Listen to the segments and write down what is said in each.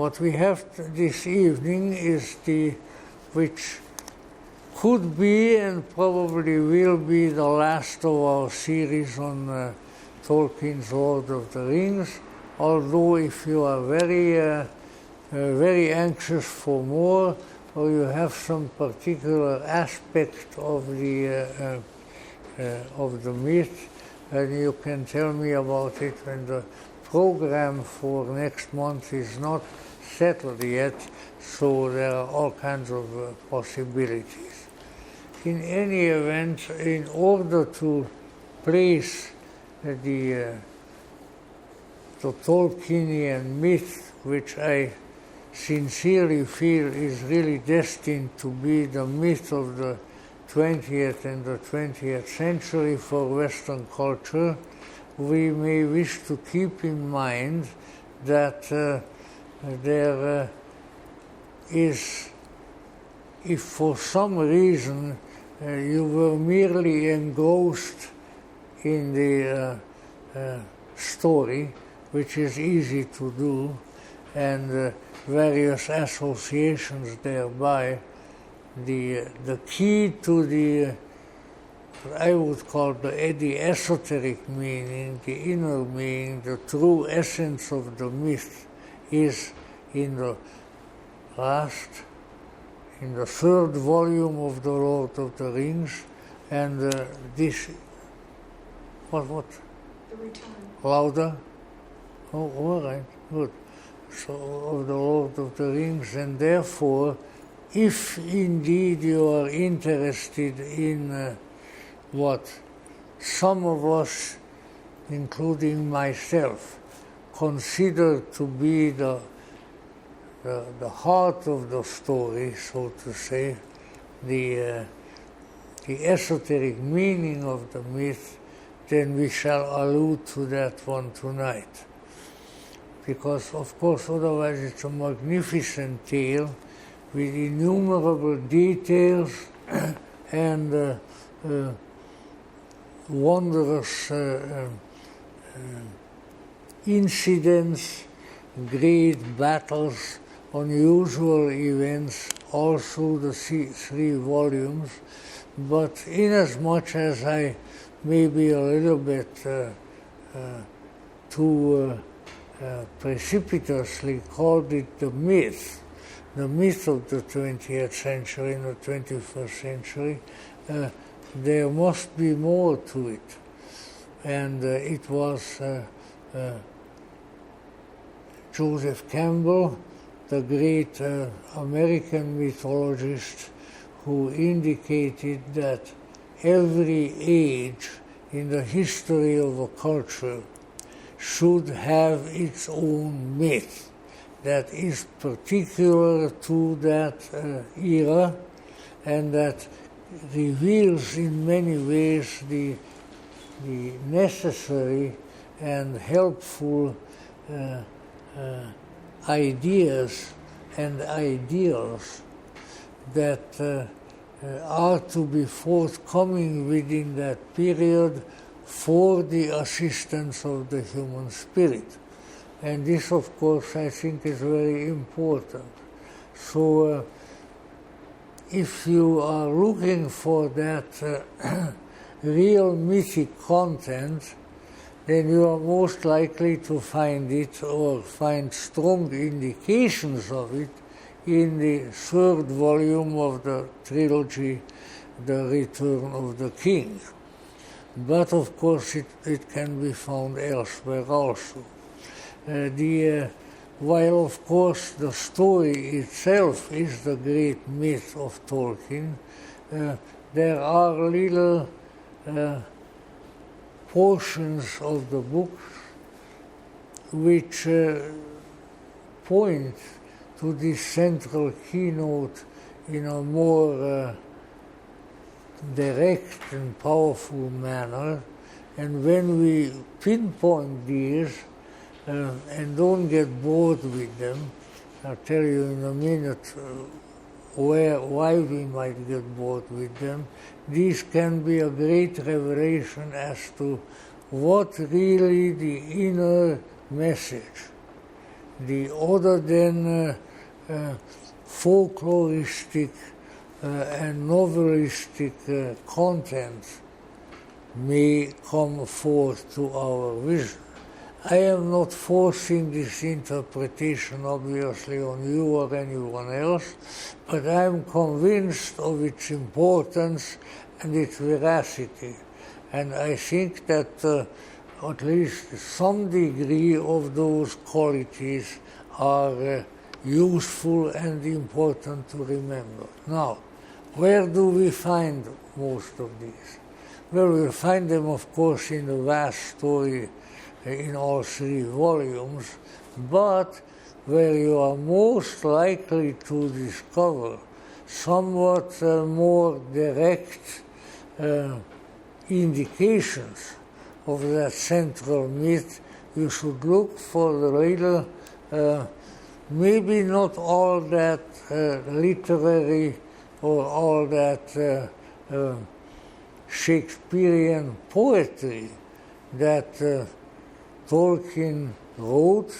what we have this evening is which could be and probably will be the last of our series on Tolkien's Lord of the Rings. Although if you are very anxious for more, or you have some particular aspect of the myth, and you can tell me about it when the program for next month is not settled yet, so there are all kinds of possibilities. In any event, in order to place the Tolkienian myth, which I sincerely feel is really destined to be the myth of the 20th and the 20th century for Western culture, we may wish to keep in mind that there is, if for some reason you were merely engrossed in the story, which is easy to do, and various associations thereby, the key to the, I would call the esoteric meaning, the inner meaning, the true essence of the myth is in the third volume of the Lord of the Rings, and this, what? The Return. Louder? Oh, all right, good. So, of the Lord of the Rings, and therefore, if indeed you are interested in what some of us, including myself, consider to be the heart of the story, so to say, the esoteric meaning of the myth, then we shall allude to that one tonight. Because, of course, otherwise it's a magnificent tale with innumerable details and wondrous incidents, great battles, unusual events, all through the three volumes. But inasmuch as I may be a little bit too precipitously called it the myth of the 20th century and the 21st century, there must be more to it. And it was Joseph Campbell, the great American mythologist, who indicated that every age in the history of a culture should have its own myth that is particular to that era and that reveals in many ways the necessary and helpful ideas and ideals that are to be forthcoming within that period for the assistance of the human spirit. And this, of course, I think is very important. So if you are looking for that real mythic content, then you are most likely to find it or find strong indications of it in the third volume of the trilogy, The Return of the King. But of course it can be found elsewhere also. While of course the story itself is the great myth of Tolkien, there are little portions of the book which point to this central keynote in a more direct and powerful manner. And when we pinpoint these and don't get bored with them, I'll tell you in a minute why we might get bored with them. These can be a great revelation as to what really the inner message the other than folkloristic and novelistic content may come forth to our vision. I am not forcing this interpretation, obviously, on you or anyone else, but I am convinced of its importance and its veracity. And I think that at least some degree of those qualities are useful and important to remember. Now, where do we find most of these? Well, we'll find them, of course, in the vast story in all 3 volumes, but where you are most likely to discover somewhat more direct indications of that central myth, you should look for the little, maybe not all that literary or all that Shakespearean poetry that Tolkien wrote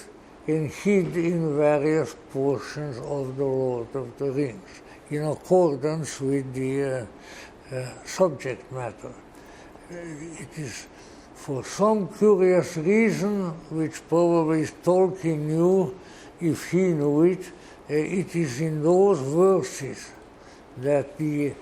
and hid in various portions of the Lord of the Rings, in accordance with the subject matter. It is for some curious reason, which probably Tolkien knew if he knew it, it is in those verses that the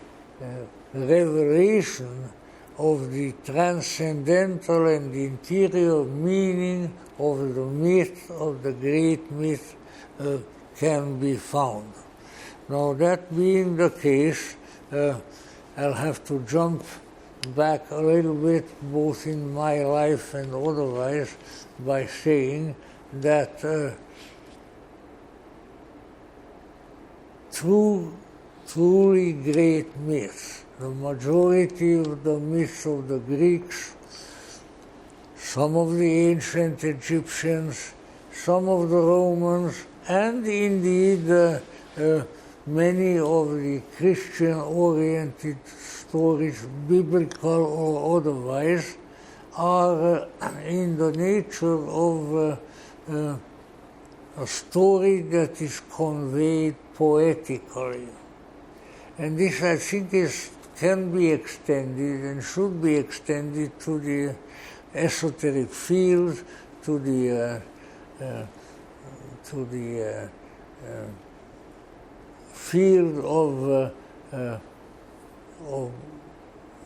revelation of the transcendental and interior meaning of the myth, of the great myth, can be found. Now, that being the case, I'll have to jump back a little bit, both in my life and otherwise, by saying that truly great myths, the majority of the myths of the Greeks, some of the ancient Egyptians, some of the Romans, and indeed many of the Christian-oriented stories, biblical or otherwise, are in the nature of a story that is conveyed poetically. And this, I think, can be extended and should be extended to the esoteric field, to the field of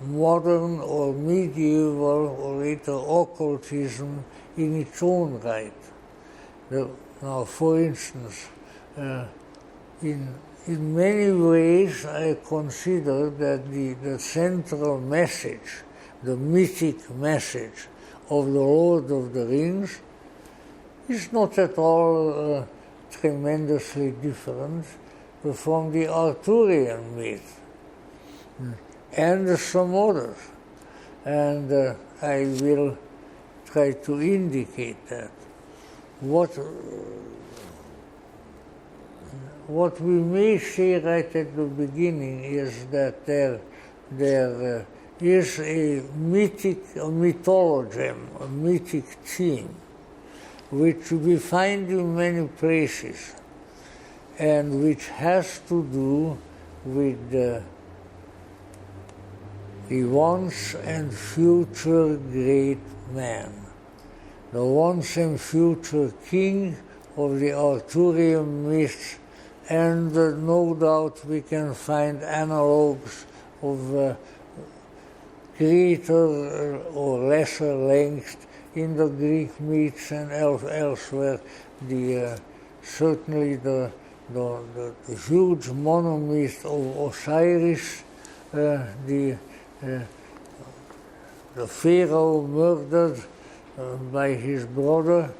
modern or medieval or later occultism in its own right. Now, for instance, in many ways, I consider that the central message, the mythic message of the Lord of the Rings is not at all tremendously different from the Arthurian myth and some others. And I will try to indicate that. What we may say right at the beginning is that there is a mythology, a mythic theme, which we find in many places, and which has to do with the once and future great man, the once and future king of the Arthurian myths. And no doubt we can find analogues of greater or lesser length in the Greek myths and elsewhere. Certainly the huge monomyth of Osiris, the pharaoh murdered by his brother,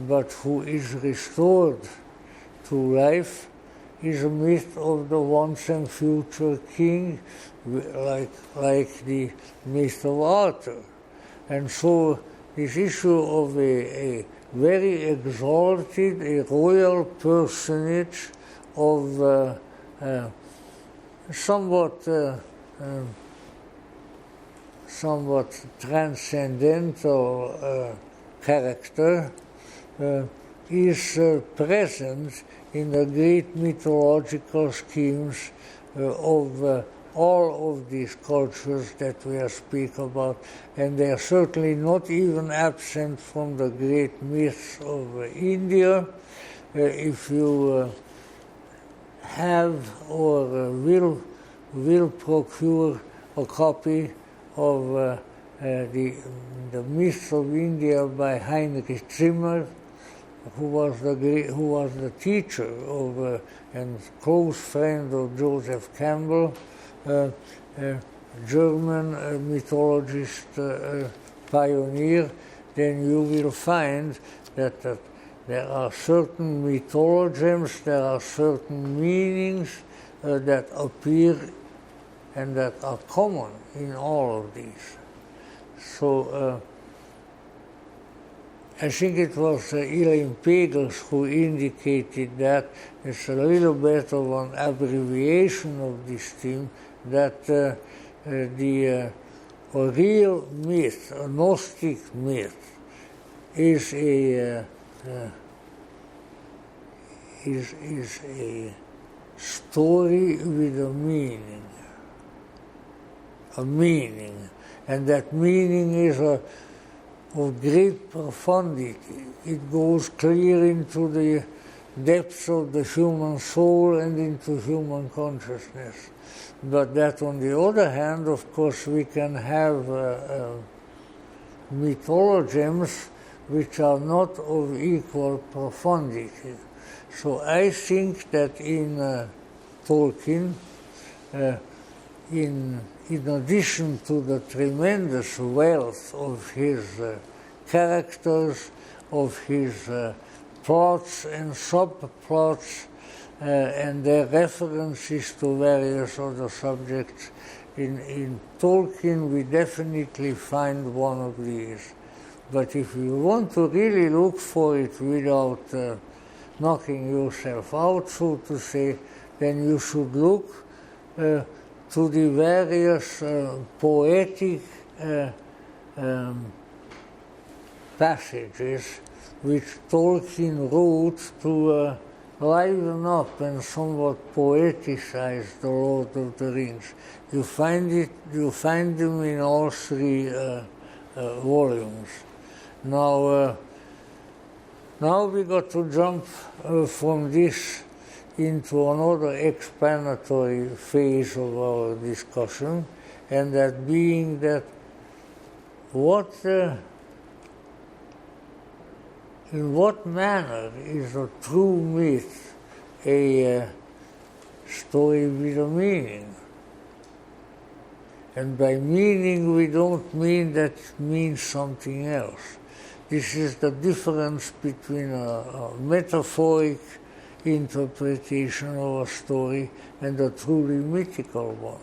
but who is restored to life, is a myth of the once and future king, like the myth of Arthur. And so this issue of a very exalted, a royal personage of somewhat transcendental character is present in the great mythological schemes of all of these cultures that we are speaking about, and they are certainly not even absent from the great myths of India. If you have or will procure a copy of the Myths of India by Heinrich Zimmer, who was the teacher of and close friend of Joseph Campbell, German mythologist pioneer, then you will find that there are certain mythologems, there are certain meanings that appear and that are common in all of these. So I think it was Elaine Pagels who indicated that it's a little bit of an abbreviation of this theme, that a real myth, a Gnostic myth, is a story with a meaning, and that meaning is of great profundity. It goes clear into the depths of the human soul and into human consciousness. But that, on the other hand, of course, we can have mythologems which are not of equal profundity. So I think that in Tolkien, in addition to the tremendous wealth of his characters, of his plots and subplots, and their references to various other subjects, in Tolkien we definitely find one of these. But if you want to really look for it without knocking yourself out, so to say, then you should look to the various poetic passages which Tolkien wrote to liven up and somewhat poeticize the Lord of the Rings. You find them in all three volumes. Now we got to jump from this into another explanatory phase of our discussion, and that being that in what manner is a true myth a story with a meaning? And by meaning we don't mean that it means something else. This is the difference between a metaphoric interpretation of a story and a truly mythical one.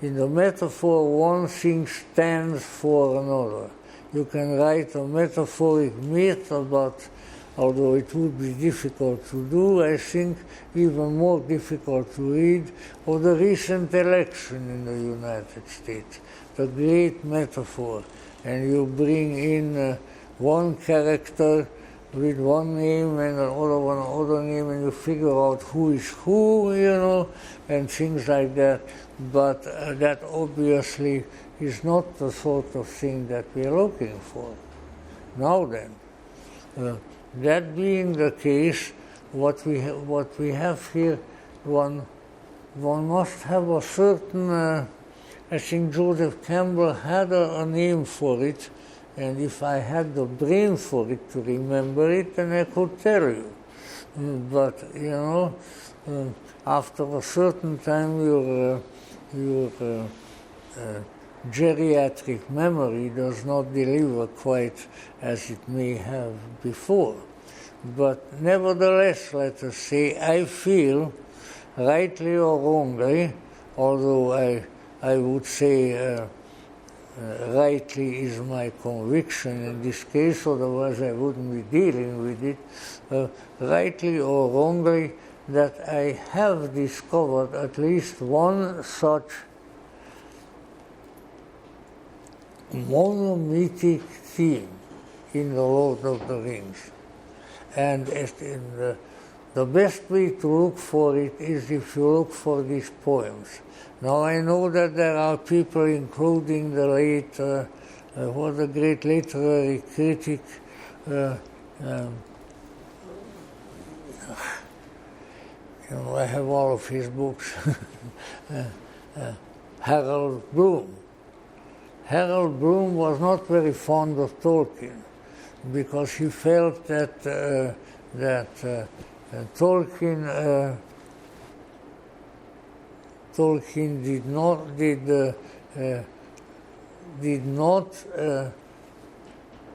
In the metaphor, one thing stands for another. You can write a metaphoric myth about, although it would be difficult to do, I think even more difficult to read, of the recent election in the United States, the great metaphor. And you bring in one character with one name and another name, and you figure out who is who, and things like that. But that obviously is not the sort of thing that we are looking for. Now then, that being the case, what we have here, one must have a certain, I think Joseph Campbell had a name for it, and if I had the brain for it to remember it, then I could tell you. But, after a certain time, your geriatric memory does not deliver quite as it may have before. But nevertheless, let us say, I feel, rightly or wrongly, although I would say rightly is my conviction in this case, otherwise I wouldn't be dealing with it, rightly or wrongly, that I have discovered at least one such monomythic theme in the Lord of the Rings. And the best way to look for it is if you look for these poems. Now I know that there are people, including the late, was a great literary critic, I have all of his books, Harold Bloom. Harold Bloom was not very fond of Tolkien because he felt that Tolkien did not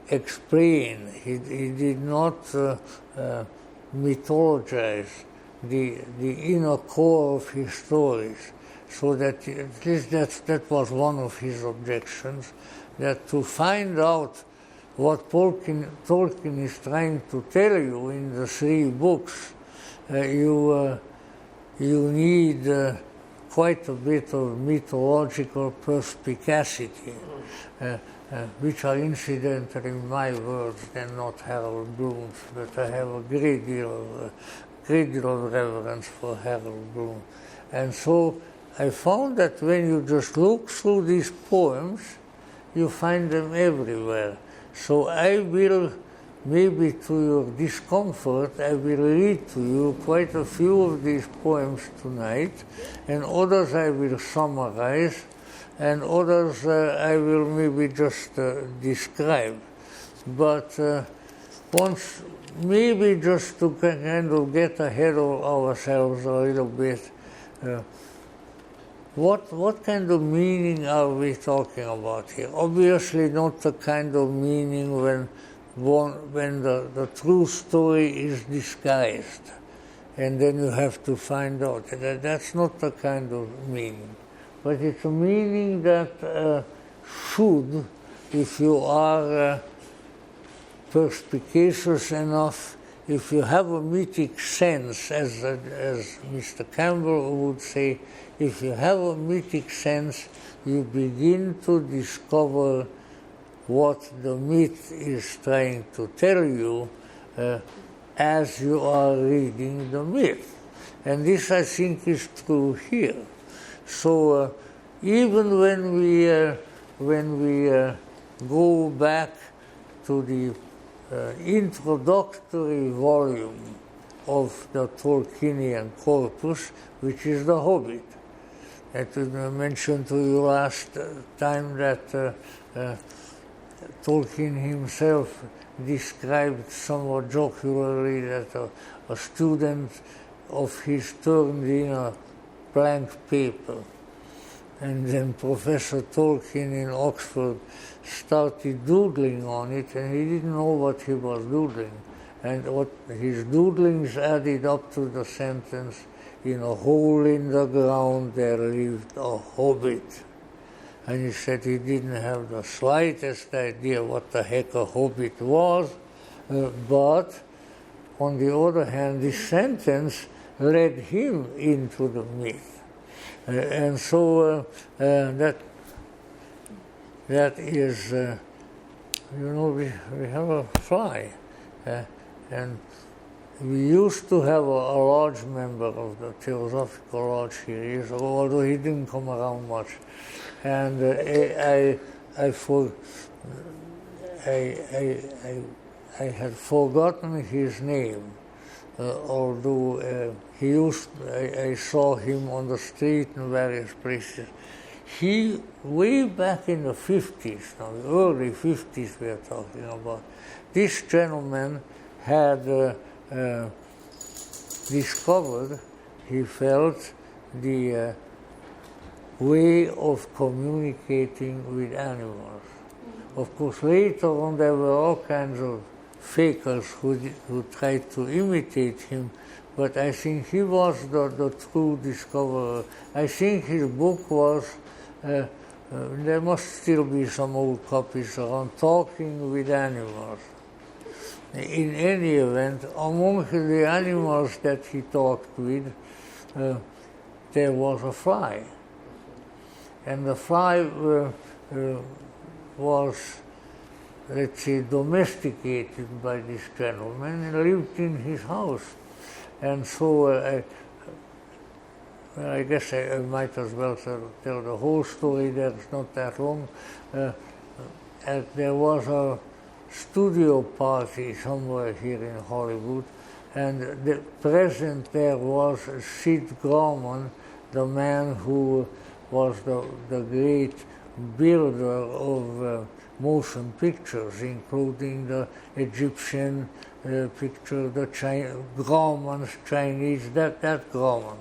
explain. He did not mythologize the inner core of his stories. So that at least that was one of his objections, that to find out what Tolkien is trying to tell you in the 3 books, you need quite a bit of mythological perspicacity, which are incidentally my words and not Harold Bloom's, but I have a great deal of reverence for Harold Bloom. And so I found that when you just look through these poems, you find them everywhere. So I will, maybe to your discomfort, I will read to you quite a few of these poems tonight, and others I will summarize, and others I will maybe just describe. But once, maybe just to kind of get ahead of ourselves a little bit, what kind of meaning are we talking about here? Obviously not the kind of meaning when the true story is disguised, and then you have to find out. That's not the kind of meaning. But it's a meaning that should, if you are perspicacious enough, if you have a mythic sense, as Mr. Campbell would say, if you have a mythic sense, you begin to discover what the myth is trying to tell you as you are reading the myth. And this, I think, is true here. So even when we go back to the introductory volume of the Tolkienian corpus, which is The Hobbit. I mentioned to you last time that Tolkien himself described somewhat jocularly that a student of his turned in a blank paper. And then Professor Tolkien in Oxford started doodling on it, and he didn't know what he was doodling. And what his doodlings added up to the sentence, in a hole in the ground there lived a hobbit. And he said he didn't have the slightest idea what the heck a hobbit was, but on the other hand, this sentence led him into the myth. And so that is, we have a fly, and we used to have a large member of the Theosophical Lodge here, although he didn't come around much. And I had forgotten his name, although I saw him on the street in various places. He, way back in the 50s, now the early 50s we are talking about, this gentleman had discovered, he felt, the way of communicating with animals. Of course, later on there were all kinds of fakers who tried to imitate him, but I think he was the true discoverer. I think his book was, there must still be some old copies around, Talking with Animals. In any event, among the animals that he talked with, there was a fly. And the fly was let's say, domesticated by this gentleman and lived in his house. And so I guess I might as well tell the whole story there, it's not that long. There was a studio party somewhere here in Hollywood, and the present there was Sid Grauman, the man who was the great builder of motion pictures, including the Egyptian picture, the Grauman's Chinese, that Grauman.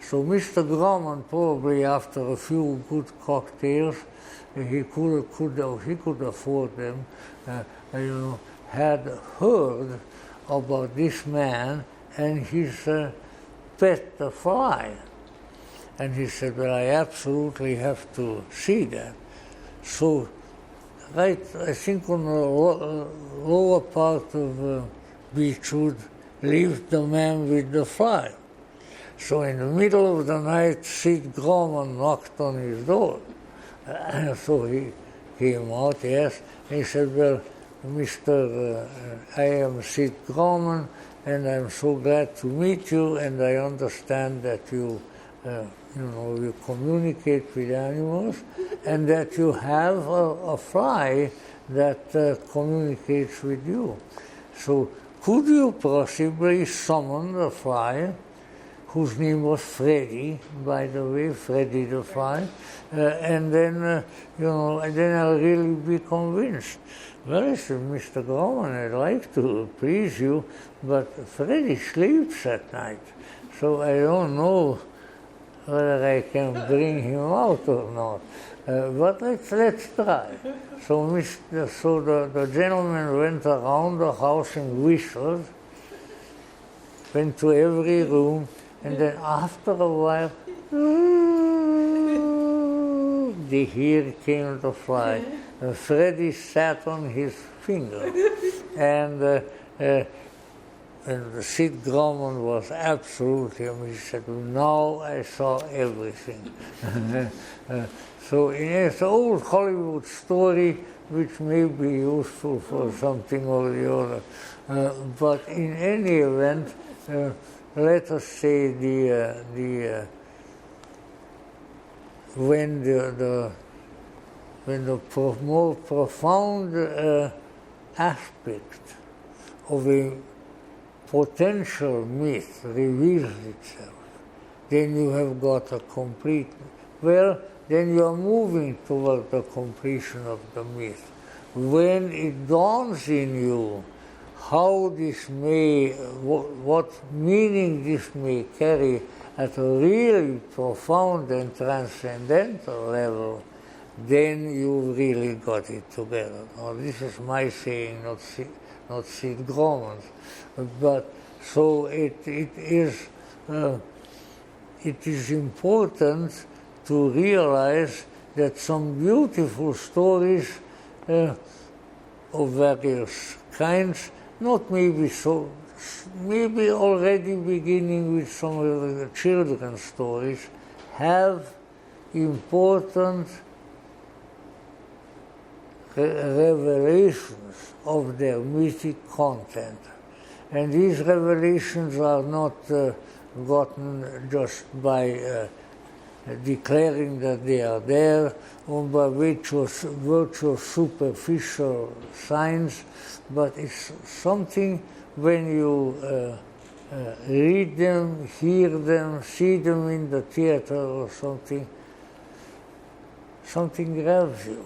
So Mr. Grauman, probably after a few good cocktails, he could afford them, had heard about this man and his pet, the fly. And he said, well, I absolutely have to see that. So, right, I think on the lower part of Beechwood lived the man with the fly. So in the middle of the night, Sid Grauman knocked on his door. So he came out, yes, and he said, well, Mr. I am Sid Grauman, and I'm so glad to meet you, and I understand that you you communicate with animals, and that you have a fly that communicates with you. So could you possibly summon the fly, whose name was Freddy, by the way, Freddy the fly, and then, and then I'll really be convinced. Well, I said, Mr. Grauman, I'd like to please you, but Freddy sleeps at night, so I don't know whether I can bring him out or not. But let's try. So the gentleman went around the house and whistled, went to every room, and then after a while, here came the fly. Freddy sat on his finger, and Sid Grauman was absolutely amazed. He said, now I saw everything. So it's an old Hollywood story which may be useful for something or the other. But in any event, let us say when the more profound aspect of a potential myth reveals itself, then you have got a complete, then you are moving toward the completion of the myth. When it dawns in you how this may, what meaning this may carry at a really profound and transcendental level, then you've really got it together. Now, this is my saying, not Sid Grauman's. But so it is important to realize that some beautiful stories of various kinds, not maybe so, maybe already beginning with some of the children's stories, have important revelations of their mythic content. And these revelations are not gotten just by declaring that they are there, or by virtue of superficial signs, but it's something when you read them, hear them, see them in the theater or something, something grabs you,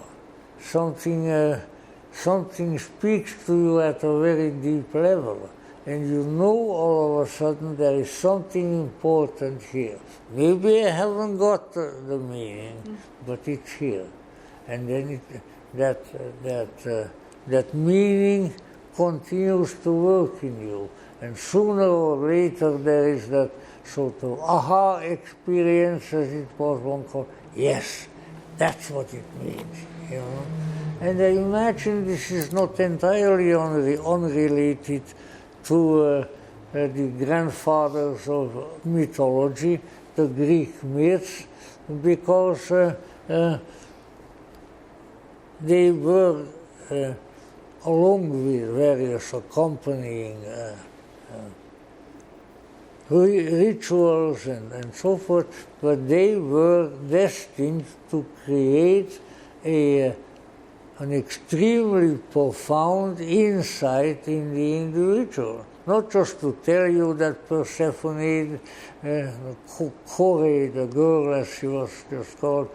something speaks to you at a very deep level. And you know all of a sudden there is something important here. Maybe I haven't got the meaning, but it's here. And then that meaning continues to work in you. And sooner or later there is that sort of aha experience, as it was one called, yes, that's what it means, you know. And I imagine this is not entirely unrelated to the grandfathers of mythology, the Greek myths, because they were along with various accompanying rituals and so forth, but they were destined to create an extremely profound insight in the individual. Not just to tell you that Persephone, Kore, the girl as she was just called,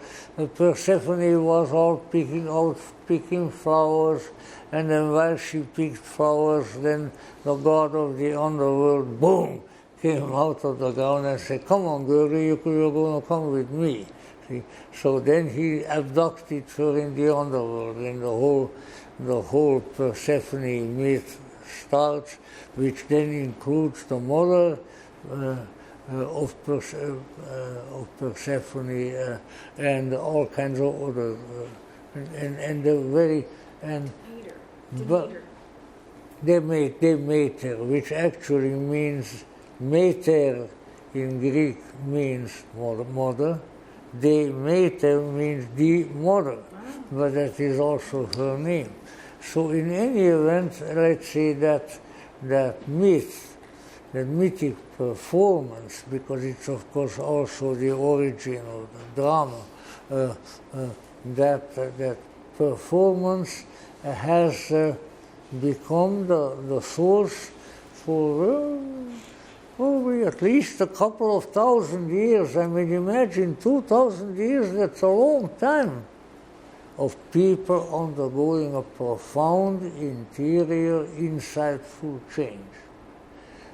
Persephone was all picking flowers, and then while she picked flowers, then the god of the underworld, boom, came out of the ground and said, "Come on, girl, you're going to come with me." See? So then he abducted her in the underworld, and the whole Persephone myth starts, which then includes the mother of Persephone and all kinds of other and the very and but they made her, which actually means mater in Greek means mother. Demeter means the mother, but that is also her name. So in any event, let's say that myth, that mythic performance, because it's of course also the origin of the drama, that performance has become the source for probably at least a couple of thousand years. I mean, imagine 2,000 years, that's a long time, of people undergoing a profound interior, insightful change.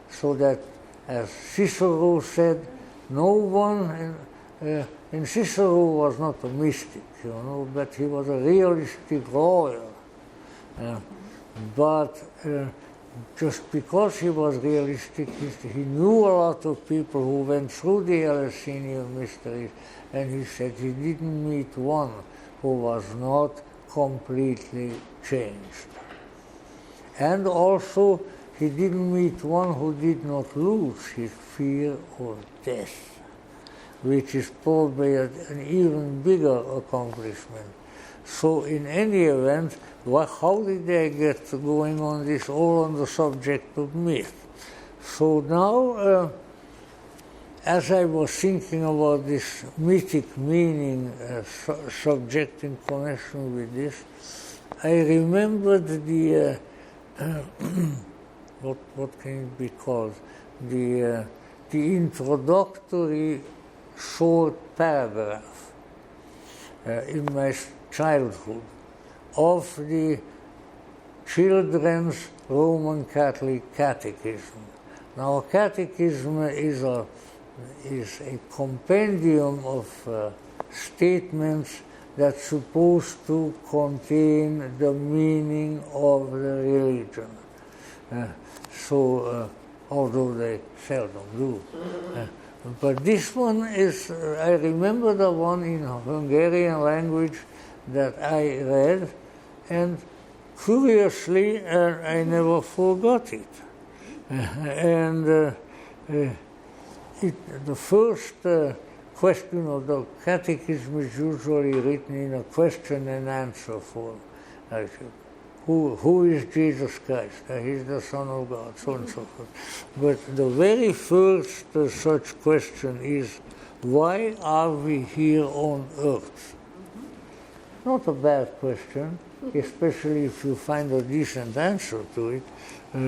So that, as Cicero said, no one, and Cicero was not a mystic, but he was a realistic lawyer. But just because he was realistic, he knew a lot of people who went through the Eleusinian mysteries, and he said he didn't meet one who was not completely changed. And also, he didn't meet one who did not lose his fear of death, which is probably an even bigger accomplishment. So in any event, how did they get going on this, all on the subject of myth? So now, as I was thinking about this mythic meaning subject in connection with this, I remembered the, what can it be called? The introductory short paragraph in my childhood of the Children's Roman Catholic Catechism. Now, a catechism is a compendium of statements that's supposed to contain the meaning of the religion. Although they seldom do. But this one is, I remember the one in Hungarian language that I read, and curiously, I never forgot it. The first question of the catechism is usually written in a question and answer form. Like, who is Jesus Christ? He's the Son of God, so on and so forth. But the very first such question is, why are we here on earth? Not a bad question, especially if you find a decent answer to it.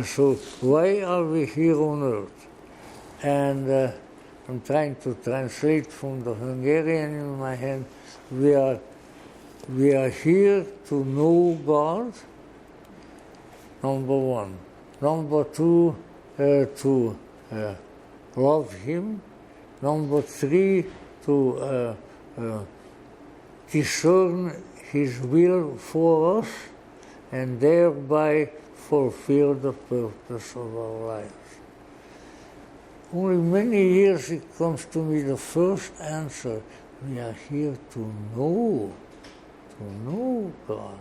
So, why are we here on earth? And I'm trying to translate from the Hungarian in my hand. We are here to know God, number one. Number two, to love Him. Number three, to discern His will for us, and thereby fulfill the purpose of our lives. Only many years it comes to me the first answer, we are here to know God.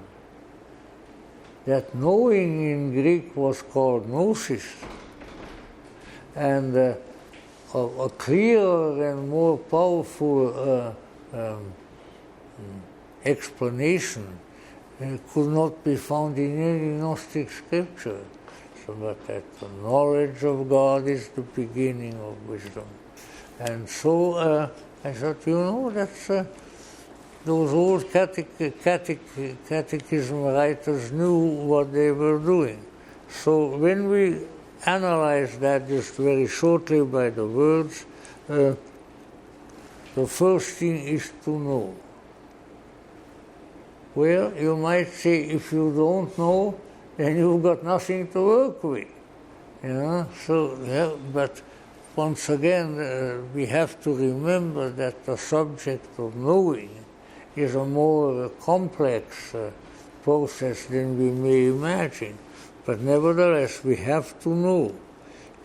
That knowing in Greek was called gnosis, and a clearer and more powerful explanation could not be found in any Gnostic scripture. So, but that the knowledge of God is the beginning of wisdom. And so I thought, that's those old catechism writers knew what they were doing. So when we analyze that just very shortly by the words, the first thing is to know. Well, you might say, if you don't know, then you've got nothing to work with. So, yeah, but once again, we have to remember that the subject of knowing is a more complex process than we may imagine. But nevertheless, we have to know.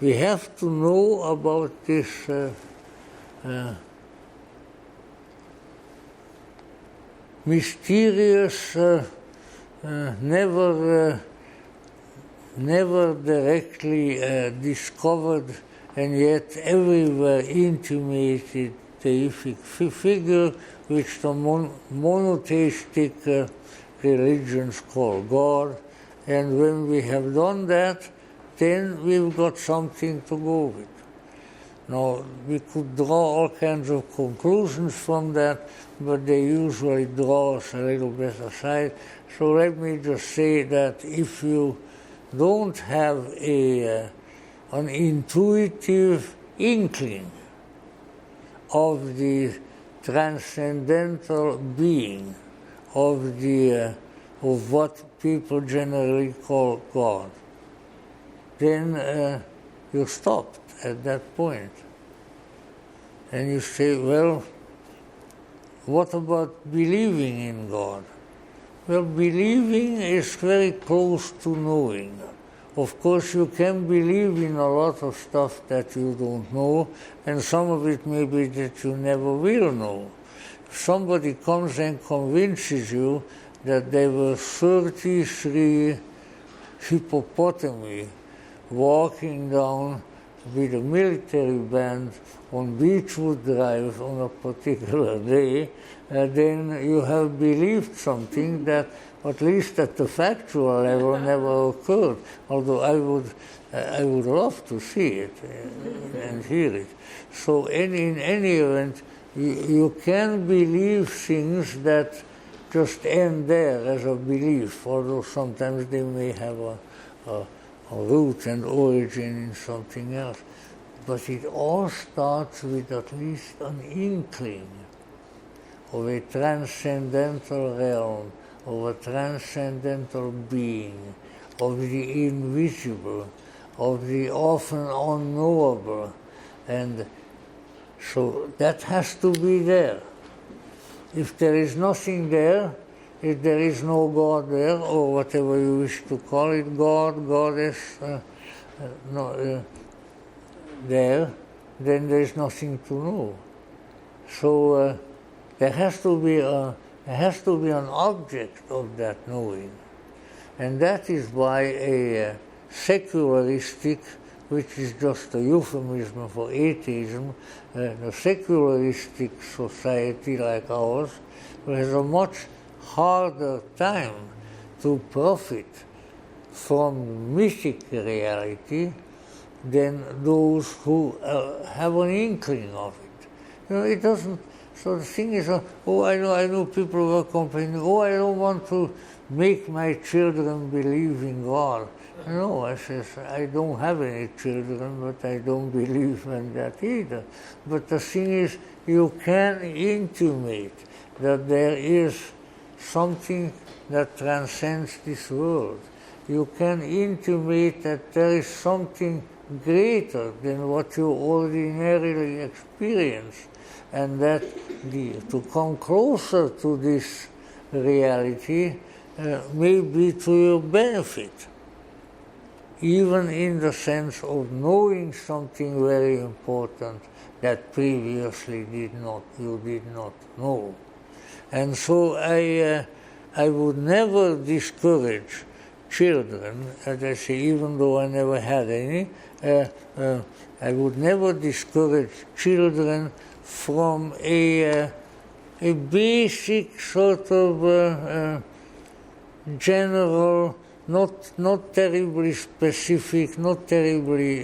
We have to know about this mysterious, never directly discovered and yet everywhere intimated deific figure which the monotheistic religions call God. And when we have done that, then we've got something to go with. Now, we could draw all kinds of conclusions from that, but they usually draw us a little bit aside. So let me just say that if you don't have an intuitive inkling of the transcendental being, of what people generally call God, then you stopped at that point. And you say, well, what about believing in God? Well, believing is very close to knowing. Of course, you can believe in a lot of stuff that you don't know, and some of it may be that you never will know. If somebody comes and convinces you that there were 33 hippopotami walking down with a military band on Beechwood Drive on a particular day, then you have believed something that, at least at the factual level, never occurred. Although I would love to see it and hear it. So in any event, you can believe things that just end there as a belief, although sometimes they may have a root and origin in something else. But it all starts with at least an inkling of a transcendental realm, of a transcendental being, of the invisible, of the often unknowable. And so that has to be there. If there is nothing there, if there is no God there, or whatever you wish to call it, God, Goddess, there, then there is nothing to know. So there has to be an object of that knowing, and that is why a secularistic, which is just a euphemism for atheism, a secularistic society like ours has a much harder time to profit from mythic reality than those who have an inkling of it. It doesn't. So the thing is, I know people who are complaining, I don't want to make my children believe in God. No, I says, I don't have any children, but I don't believe in that either. But the thing is, you can intimate that there is something that transcends this world. You can intimate that there is something greater than what you ordinarily experience, and that to come closer to this reality may be to your benefit, even in the sense of knowing something very important that previously you did not know. And so I would never discourage children, as I say, even though I never had any, I would never discourage children from a basic sort of general, not terribly specific, not terribly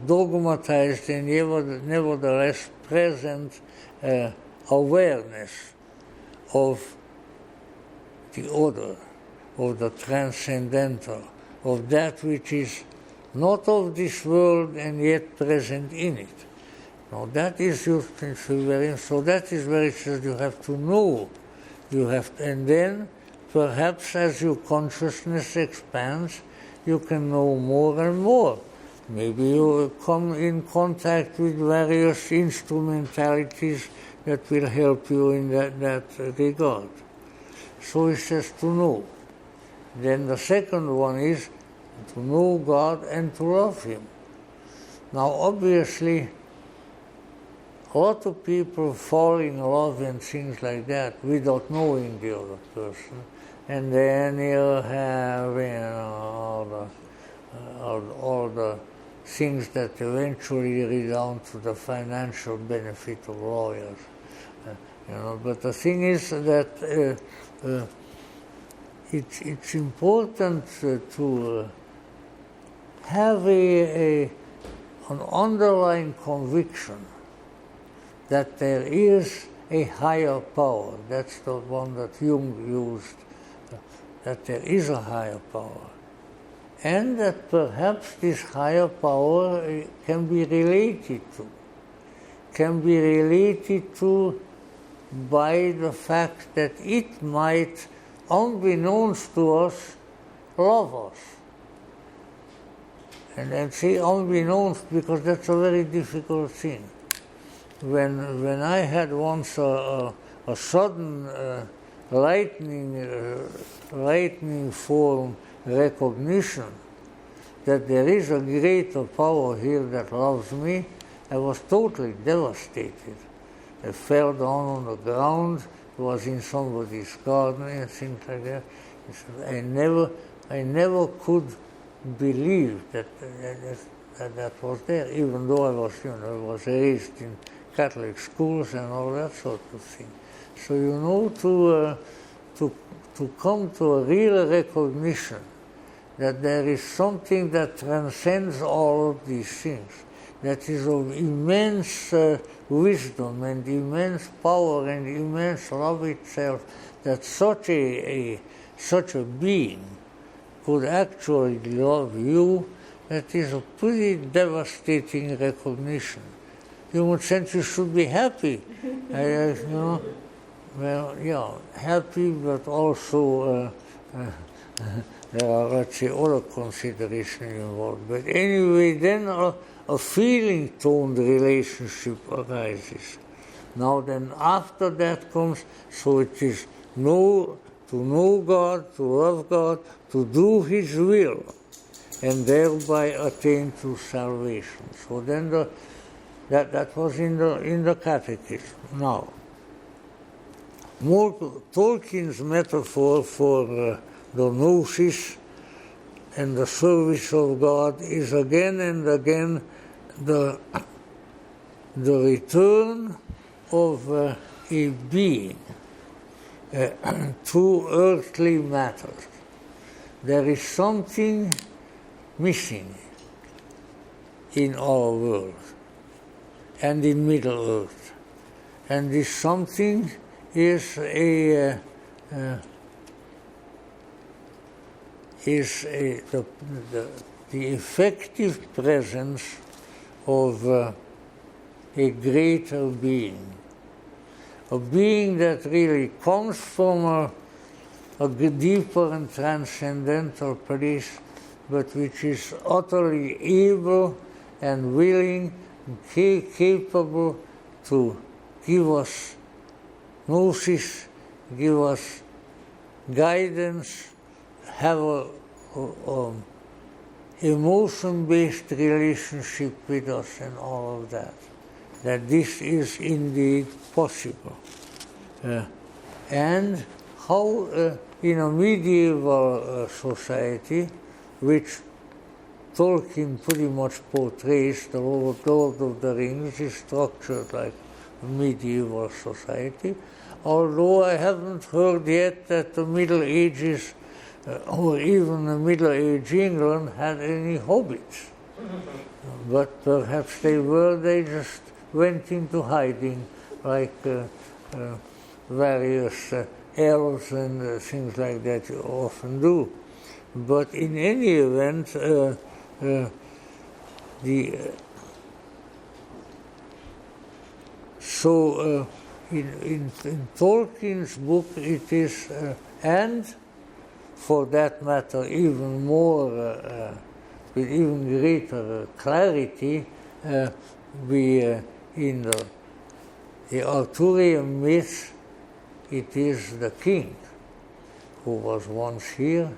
dogmatized, and nevertheless present awareness of the other, of the transcendental, of that which is not of this world and yet present in it. Now that is your very, so that is where it says you have to know, and then perhaps as your consciousness expands, you can know more and more. Maybe you come in contact with various instrumentalities that will help you in that regard. So it says to know. Then the second one is to know God and to love Him. Now obviously, a lot of people fall in love and things like that without knowing the other person. And then you have all the things that eventually redound to the financial benefit of lawyers. But the thing is that it's important to have an underlying conviction that there is a higher power. That's the one that Jung used, that there is a higher power. And that perhaps this higher power can be related to by the fact that it might, unbeknownst to us, love us. And I say unbeknownst because that's a very difficult thing. When I had once a sudden lightning form recognition that there is a greater power here that loves me, I was totally devastated. I fell down on the ground, was in somebody's garden and things like that. I never could believe that was there, even though I was raised in Catholic schools and all that sort of thing. So to come to a real recognition that there is something that transcends all of these things, that is of immense wisdom and immense power and immense love itself, that such a being could actually love you, that is a pretty devastating recognition. Human sense, you should be happy. Happy, but also there are, let's say, other considerations involved. But anyway, then a feeling-toned relationship arises. Now then, after that comes, so it is to know God, to love God, to do His will, and thereby attain to salvation. So then that was in the catechism. Now, Tolkien's metaphor for the gnosis and the service of God is again and again the return of a being to earthly matters. There is something missing in our world and in Middle Earth, and this something is the effective presence of a greater being, a being that really comes from a deeper and transcendental place, but which is utterly able and willing, capable to give us gnosis, give us guidance, have a emotion-based relationship with us and all of that. That this is indeed possible. And how in a medieval society, which Tolkien pretty much portrays, the Lord of the Rings is structured like a medieval society, although I haven't heard yet that the Middle Ages or even the Middle Age England had any hobbits. But perhaps they just went into hiding like various elves and things like that you often do. But in any event, in Tolkien's book it is, and for that matter even more, with even greater clarity, in the Arthurian myth, it is the king who was once here,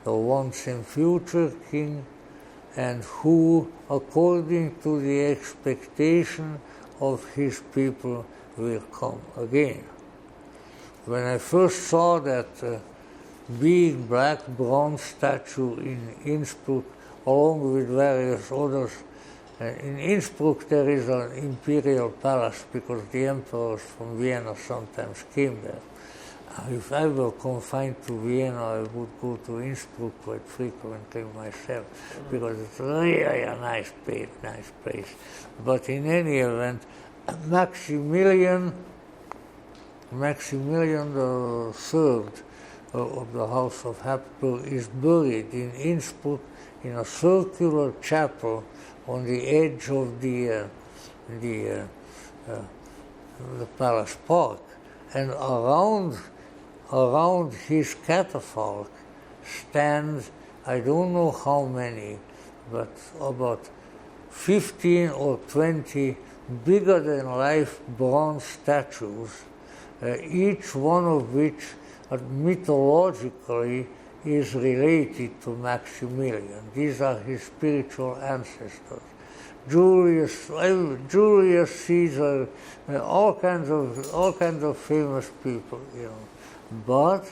the once and future king, and who, according to the expectation of his people, will come again. When I first saw that big black bronze statue in Innsbruck, along with various others, in Innsbruck there is an imperial palace because the emperors from Vienna sometimes came there. If I were confined to Vienna, I would go to Innsbruck quite frequently myself, because it's really a nice place. But in any event, Maximilian III of the House of Habsburg is buried in Innsbruck in a circular chapel on the edge of the palace park, and around his catafalque stand, I don't know how many, but about 15 or 20 bigger than life bronze statues, each one of which mythologically is related to Maximilian. These are his spiritual ancestors. Julius Caesar, all kinds of famous people, you know. But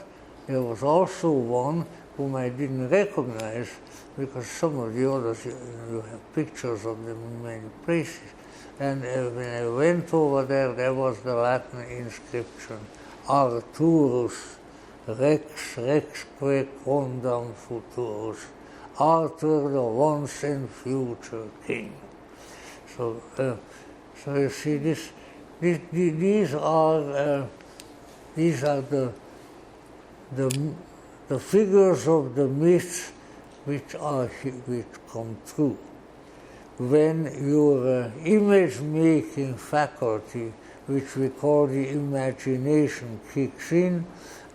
there was also one whom I didn't recognize, because some of the others, you have pictures of them in many places. And when I went over there was the Latin inscription, Arturus Rex Rexque Quondam Futurus, Arthur the once and future king. So you see, these are the figures of the myths which come true. When your image-making faculty, which we call the imagination, kicks in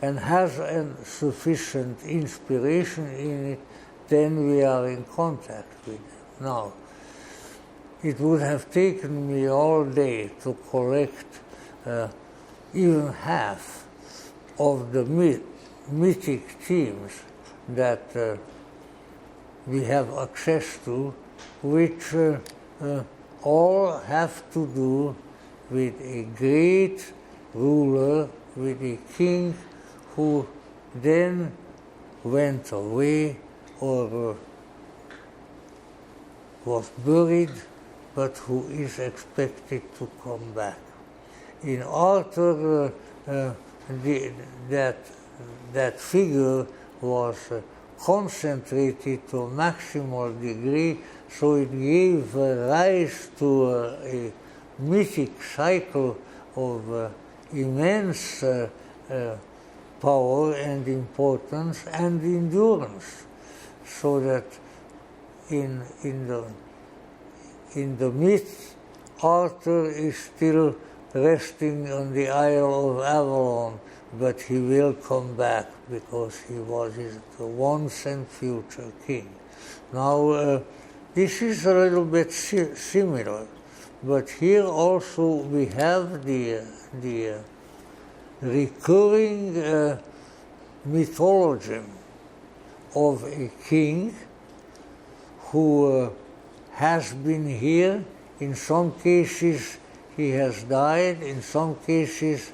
and has sufficient inspiration in it, then we are in contact with it. Now, it would have taken me all day to collect even half of the mythic themes that we have access to, which all have to do with a great ruler, with a king who then went away or was buried, but who is expected to come back. In Arthur, that figure was concentrated to a maximal degree, so it gave rise to a mythic cycle of immense power and importance and endurance, so that in the myth, Arthur is still resting on the Isle of Avalon, but he will come back because he was the once and future king. Now, this is a little bit similar, but here also we have the recurring mythology of a king who has been here. In some cases he has died, in some cases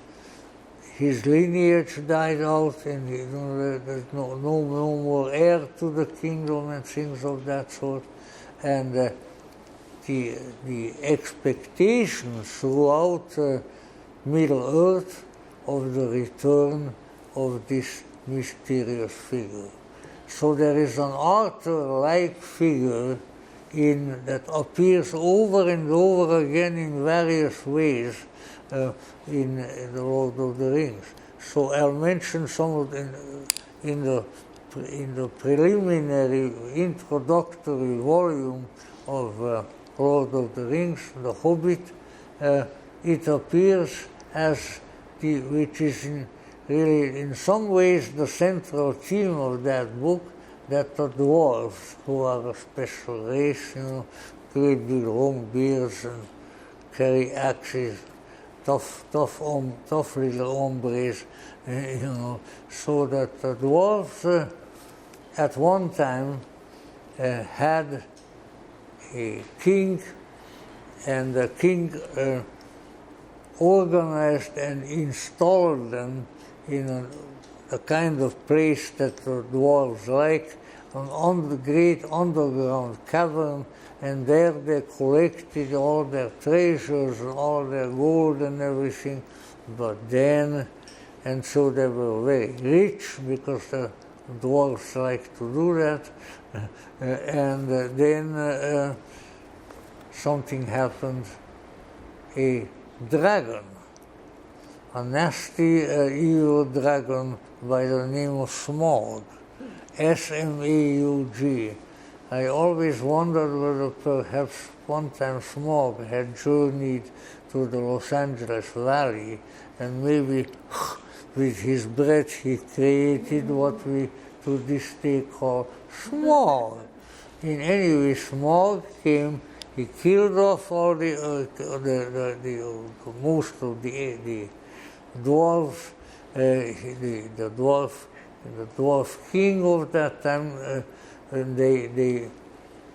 his lineage died out, and there's no more heir to the kingdom and things of that sort. And the expectations throughout Middle Earth of the return of this mysterious figure. So there is an Arthur-like figure that appears over and over again in various ways in the Lord of the Rings. So I'll mention some of them in the preliminary introductory volume of Lord of the Rings, The Hobbit. It appears as which is really in some ways the central theme of that book, that the dwarves, who are a special race, great big long beards and carry axes, tough little hombres, so that the dwarves at one time had a king, and the king organized and installed them in a kind of place that the dwarves like, on the great underground cavern, and there they collected all their treasures and all their gold and everything. But then, and so they were very rich because the dwarves like to do that, and then something happened. A dragon, a nasty, evil dragon by the name of Smaug, S-M-A-U-G. I always wondered whether perhaps one time Smaug had journeyed to the Los Angeles Valley, and maybe with his breath he created what we to this day call Smaug. In any way, Smaug came. He killed off all most of the dwarves, the dwarf king of that time, and they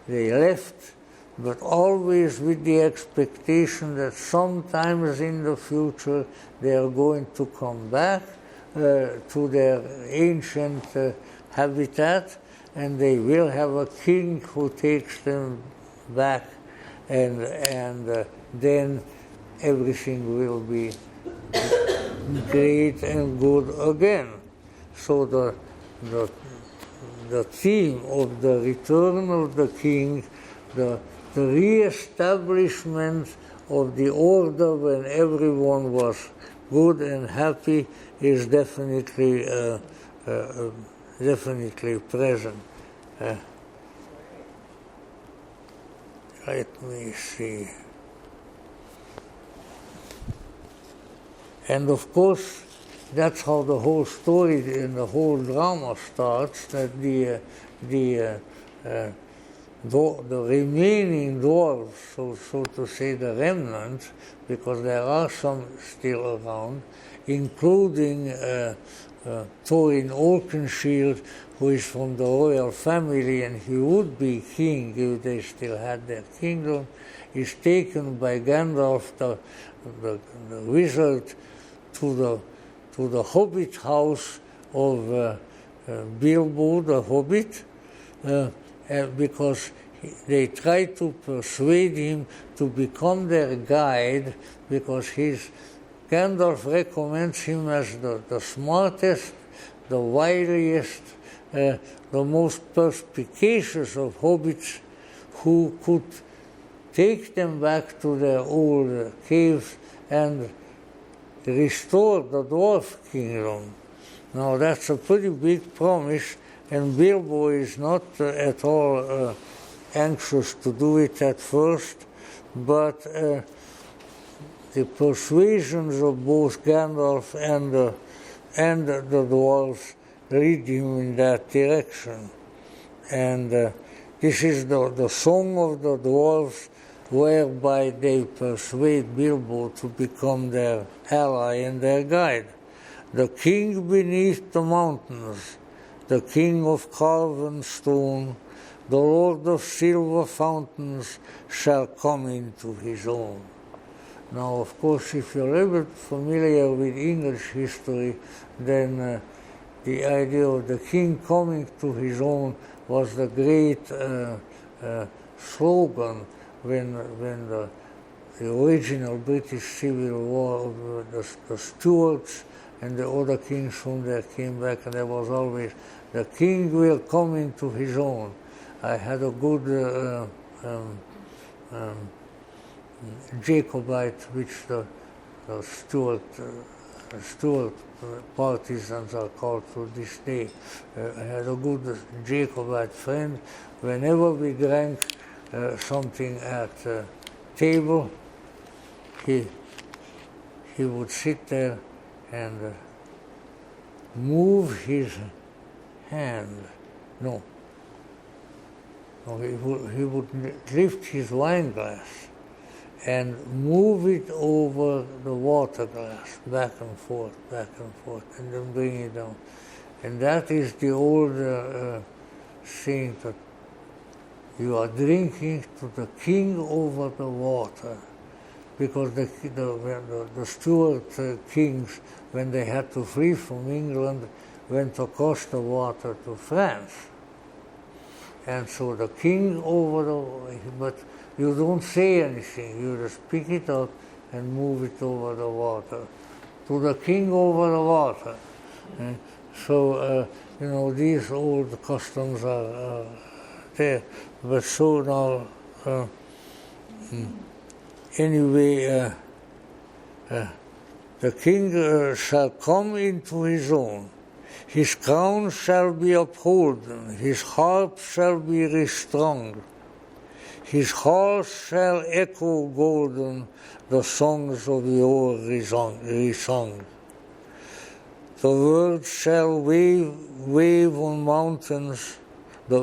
left, but always with the expectation that sometimes in the future they are going to come back to their ancient habitat, and they will have a king who takes them back, and then everything will be great and good again. So the theme of the return of the king, the re-establishment of the order when everyone was good and happy is definitely present. Let me see. And of course, that's how the whole story and the whole drama starts, that the remaining dwarves, so to say, the remnants, because there are some still around, including Thorin Oakenshield, who is from the royal family, and he would be king if they still had their kingdom, is taken by Gandalf, the wizard, to the Hobbit house of Bilbo the Hobbit, because they try to persuade him to become their guide, because Gandalf recommends him as the smartest, the wiliest, the most perspicacious of hobbits, who could take them back to their old caves and restore the dwarf kingdom. Now that's a pretty big promise, and Bilbo is not at all anxious to do it at first, but the persuasions of both Gandalf and the dwarves lead him in that direction. And this is the song of the dwarves, whereby they persuade Bilbo to become their ally and their guide. The king beneath the mountains, the king of carven stone, the lord of silver fountains shall come into his own. Now, of course, if you're a little bit familiar with English history, then the idea of the king coming to his own was the great slogan when the original British Civil War, the Stuarts and the other kings from there came back, and there was always, the king will come into his own. I had a good Jacobite, which the Stuart partisans are called to this day. I had a good Jacobite friend. Whenever we drank something at table, he would sit there and move his hand. No, he would lift his wine glass and move it over the water glass, back and forth, and then bring it down. And that is the old saying that you are drinking to the king over the water. Because the Stuart kings, when they had to flee from England, went across the water to France. And so the king over the, but you don't say anything, you just pick it up and move it over the water. To the king over the water. So, these old customs are there. But so now, anyway, the king shall come into his own. His crown shall be upholden, his harp shall be restrung. His halls shall echo golden, the songs of yore resung. The words shall wave on mountains, the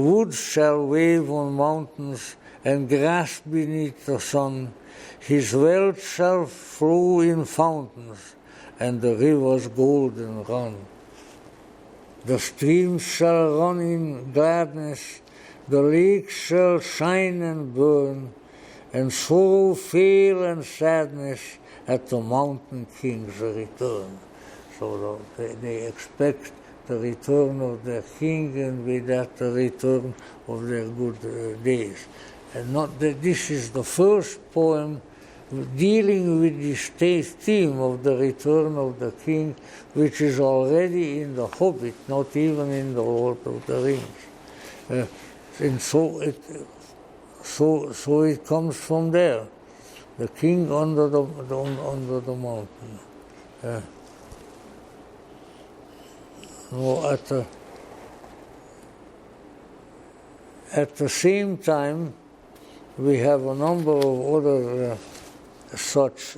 woods shall wave on mountains, and grass beneath the sun. His wealth shall flow in fountains, and the rivers golden run. The streams shall run in gladness, the lakes shall shine and burn, and sorrow fail and sadness at the mountain king's return. So they expect the return of their king, and with that the return of their good days. And not that this is the first poem dealing with this theme of the return of the king, which is already in the Hobbit, not even in the Lord of the Rings. And so it comes from there, the king under the mountain. At the same time, we have a number of other such,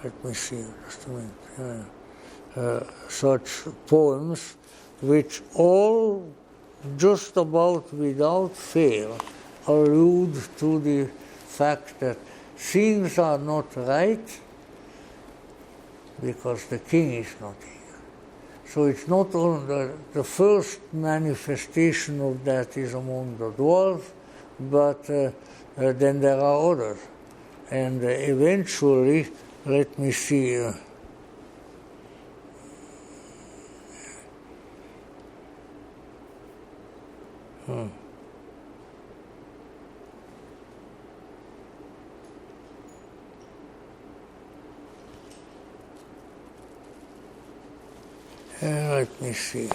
let me see, just a minute, such poems, which all just about without fail allude to the fact that things are not right because the king is not here. So it's not only the first manifestation of that is among the dwarves, but then there are others. And eventually, let me see, let me see.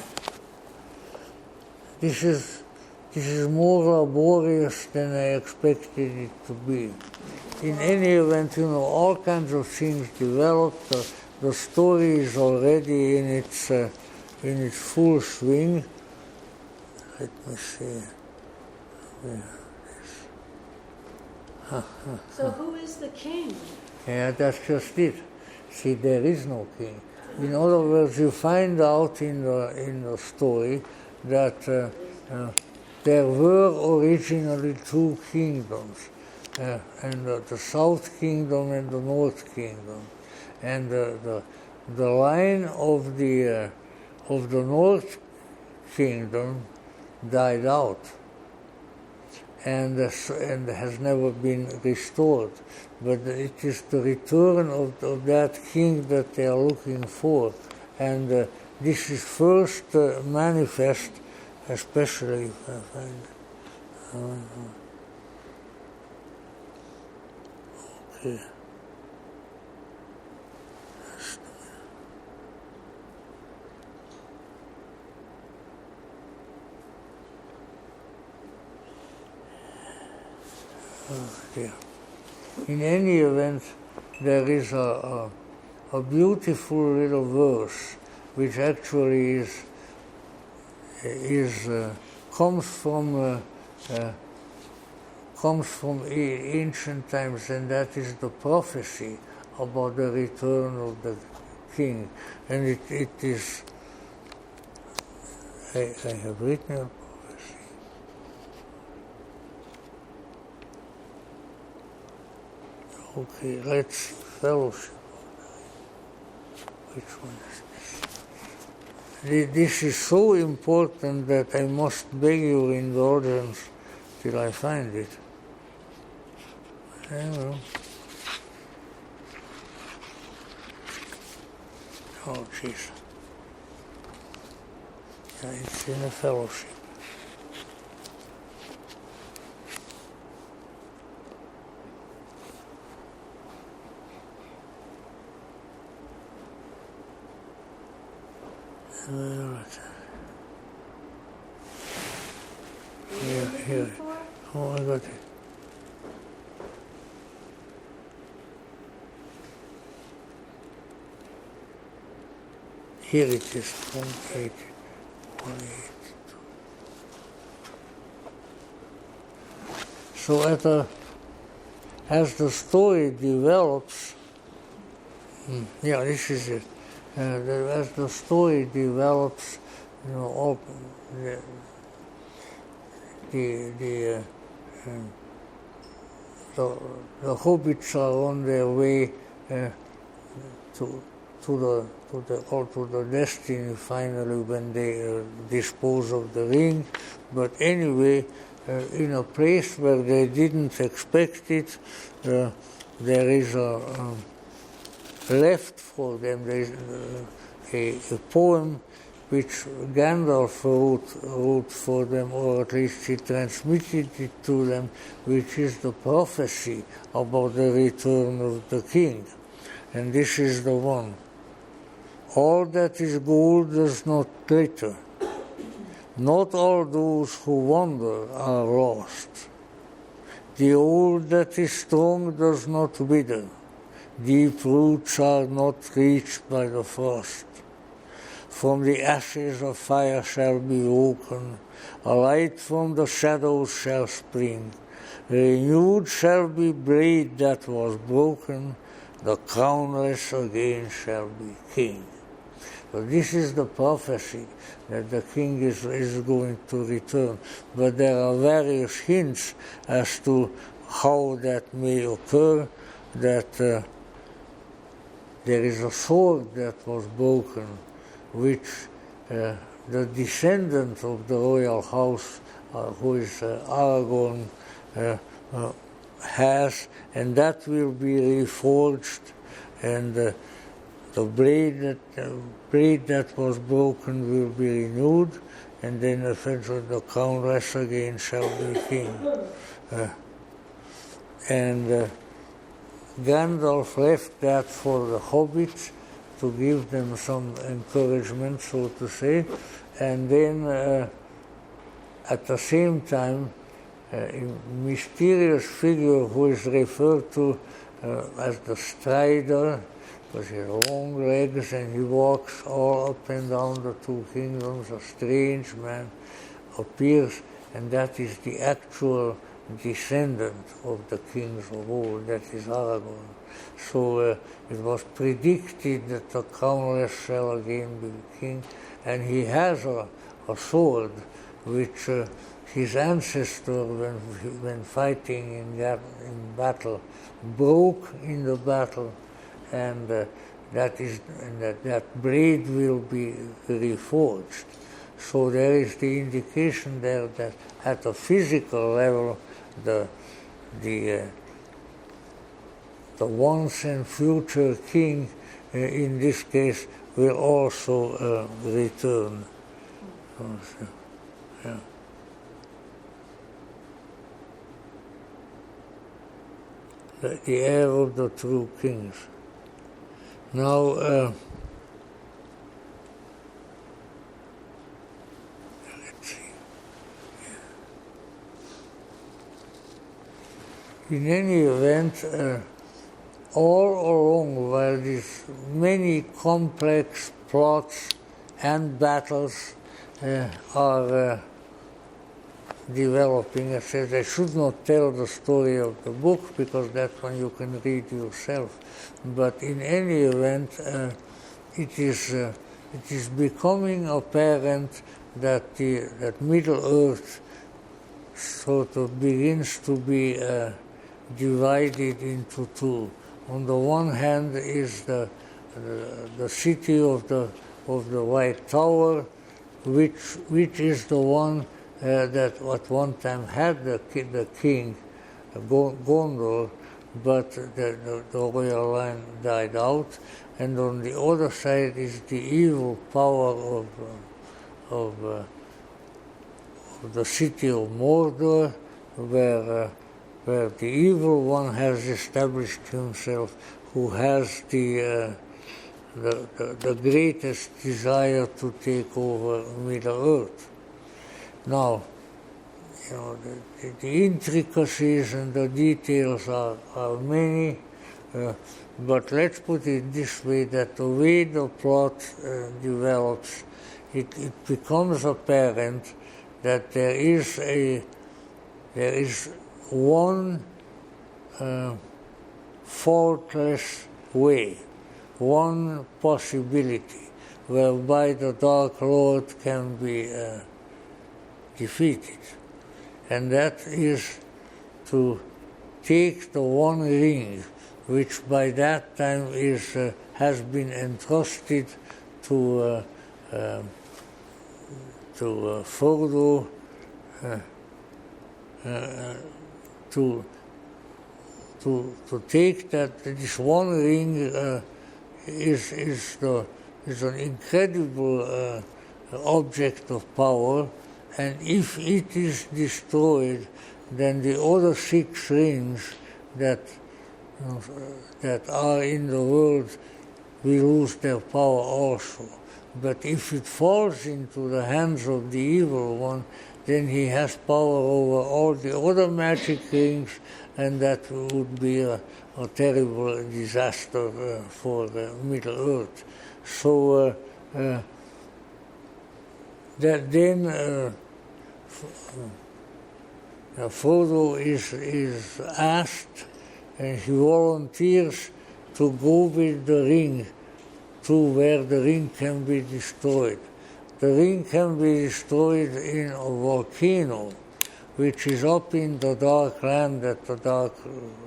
This is more laborious than I expected it to be. In any event, all kinds of things developed. The story is already in its full swing. Let me see. So who is the king? Yeah, that's just it. See, there is no king. In other words, you find out in the story that there were originally two kingdoms, and the South Kingdom and the North Kingdom, and the line of the North Kingdom died out, and has never been restored. But it is the return of that king that they are looking for, and this is first manifest, especially if I find it. Okay. there. In any event, there is a beautiful little verse which actually comes from ancient times, and that is the prophecy about the return of the king. And it is, I have written a prophecy. Okay, let's see, fellowship. Which one is this? This is so important that I must beg your indulgence till I find it. I will. Oh, jeez. Yeah, it's in a fellowship. Here. Oh, I got it. Here it is, 182. So as the story develops, yeah, this is it. As the story develops, you know, all the hobbits are on their way to the destiny finally when they dispose of the ring. But anyway, in a place where they didn't expect it, there is a left for them. There is a poem which Gandalf wrote for them, or at least he transmitted it to them, which is the prophecy about the return of the king. And this is the one. All that is gold does not glitter. Not all those who wander are lost. The old that is strong does not wither. Deep roots are not reached by the frost. From the ashes a fire shall be woken, a light from the shadows shall spring. Renewed shall be blade that was broken, the crownless again shall be king. So this is the prophecy that the king is going to return. But there are various hints as to how that may occur, that there is a sword that was broken, which the descendant of the royal house, who is Aragorn, has, and that will be reforged, and the blade that was broken will be renewed, and then eventually the crownless again shall be king. And Gandalf left that for the hobbits to give them some encouragement, so to say, and then at the same time, a mysterious figure who is referred to as the Strider, because he has long legs and he walks all up and down the two kingdoms, a strange man appears, and that is the actual descendant of the kings of old, that is Aragorn. So it was predicted that the crownless shall again be king, and he has a sword which his ancestor, when fighting in battle, broke in the battle, and that blade will be reforged. So there is the indication there that at a physical level, the once and future king, in this case, will also return. Yeah. The heir of the true kings. Now, let's see. in any event, all along, while these many complex plots and battles are developing, I said I should not tell the story of the book because that one you can read yourself. But in any event, it is becoming apparent that that Middle Earth sort of begins to be divided into two. On the one hand is the city of the White Tower, which is the one that at one time had the king, Gondor, but the royal line died out. And on the other side is the evil power of the city of Mordor, where the evil one has established himself, who has the greatest desire to take over Middle Earth. Now, you know, the intricacies and the details are many, but let's put it this way, that the way the plot develops, it becomes apparent that there is one faultless way, one possibility whereby the Dark Lord can be defeated, and that is to take the One Ring, which by that time has been entrusted to Frodo, to take that this One Ring is an incredible object of power, and if it is destroyed, then the other 6 rings that are in the world will lose their power also. But if it falls into the hands of the evil one, then he has power over all the other magic rings, and that would be a terrible disaster for Middle Earth. So that then Frodo is asked, and he volunteers to go with the ring to where the ring can be destroyed. The ring can be destroyed in a volcano, which is up in the dark land that the Dark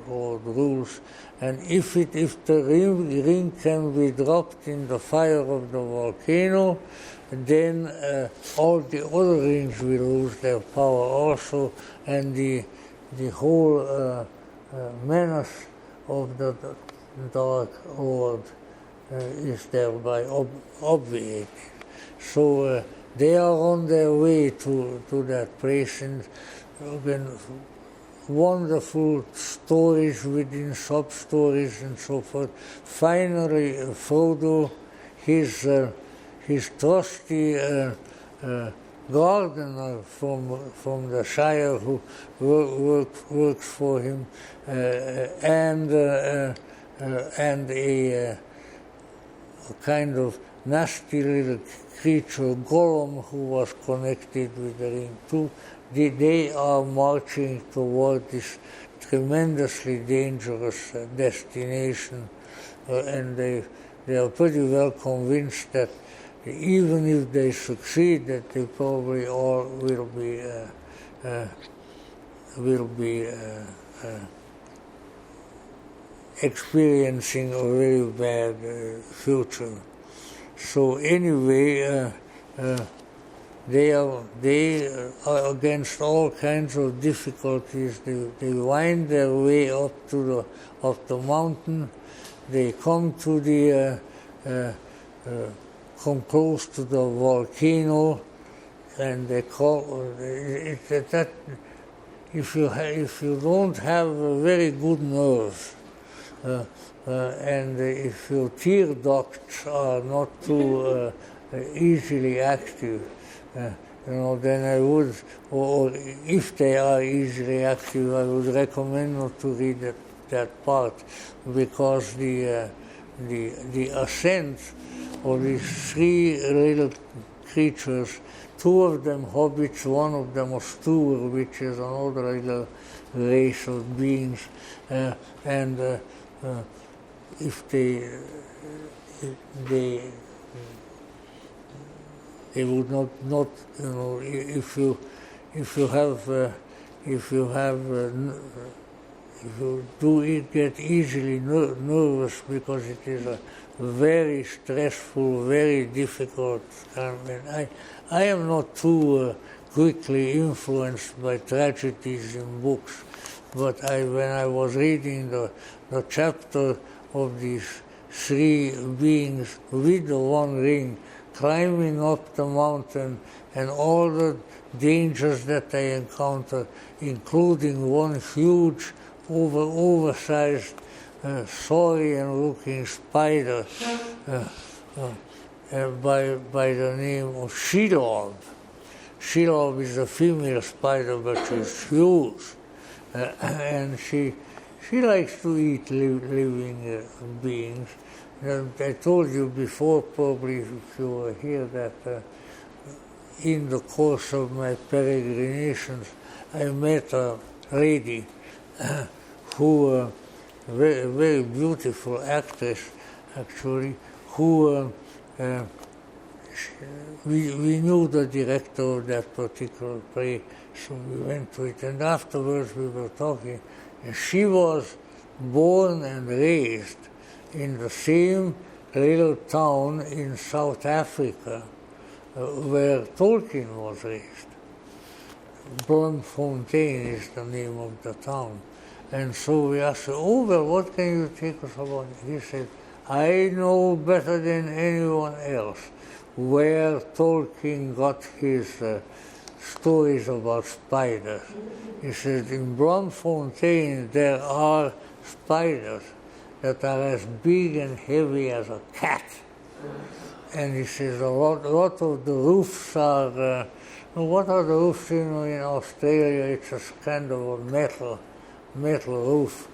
Lord rules. And if the ring can be dropped in the fire of the volcano, then all the other rings will lose their power also, and the whole menace of the Dark Lord is thereby obviated. So they are on their way to that place, and again, wonderful stories within sub-stories and so forth. Finally, Frodo, his trusty gardener from the Shire who works for him, and a kind of nasty little creature, Gollum, who was connected with the ring too. They are marching toward this tremendously dangerous destination, and they are pretty well convinced that even if they succeed, that they probably all will be experiencing a very bad future. So anyway, they are against all kinds of difficulties. They wind their way up to the mountain. They come to come close to the volcano, and they call it that. If you don't have a very good nerve, and if your tear ducts are not too easily active, then I would, or if they are easily active, I would recommend not to read that part, because the ascent of these three little creatures, two of them hobbits, one of them Ostur, which is another little race of beings, and if they would not if you do get easily nervous, because it is a very stressful, very difficult and I am not too quickly influenced by tragedies in books, but when I was reading the chapter of these three beings with the one ring climbing up the mountain and all the dangers that they encounter, including one huge oversized saurian-looking spider by the name of Shelob. Shelob is a female spider, but she's huge, and she likes to eat living beings. And I told you before, probably if you were here, that in the course of my peregrinations, I met a lady who, very, very beautiful actress, actually, who we knew the director of that particular play, so we went to it, and afterwards we were talking, and she was born and raised in the same little town in South Africa where Tolkien was raised. Bloemfontein is the name of the town. And so we asked her, well, what can you take us about? He said, I know better than anyone else where Tolkien got his stories about spiders. He said, in Bloemfontein there are spiders that are as big and heavy as a cat. And he says a lot of the roofs are, what are the roofs in Australia? It's a kind of a metal roof.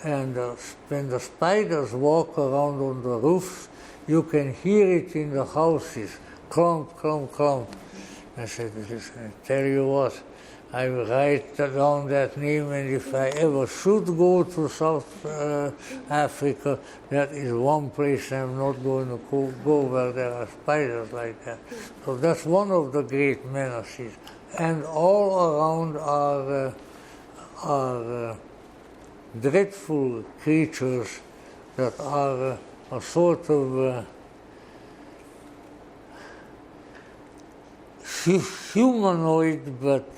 And when the spiders walk around on the roofs, you can hear it in the houses, clomp, clomp, clomp. I said, listen, I tell you what, I will write down that name, and if I ever should go to South Africa, that is one place I'm not going to go where there are spiders like that. So that's one of the great menaces. And all around are dreadful creatures that are a sort of humanoid, but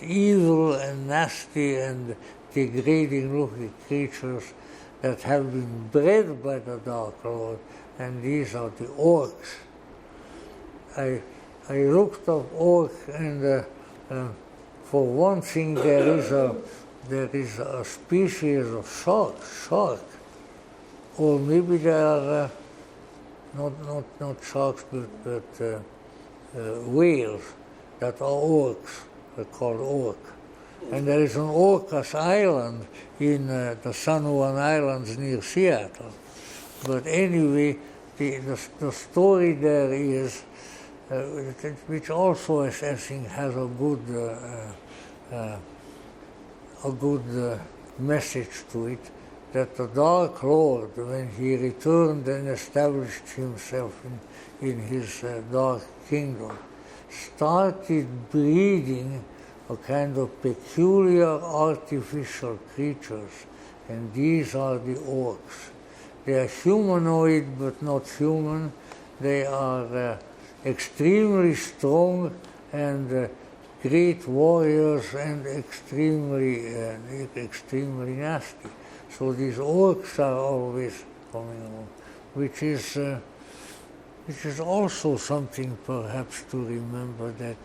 evil and nasty and degrading-looking creatures that have been bred by the Dark Lord, and these are the orcs. I looked up orc, and for one thing, there is a species of shark, or maybe there are not sharks, but whales that are orcs. They're called orc. And there is an Orcas Island in the San Juan Islands near Seattle. But anyway, the story there is, which also I think has a good message to it, that the Dark Lord, when he returned and established himself in his dark kingdom, started breeding a kind of peculiar artificial creatures, and these are the orcs. They are humanoid but not human. They are extremely strong and great warriors and extremely nasty. So these orcs are always coming along, which is also something perhaps to remember, that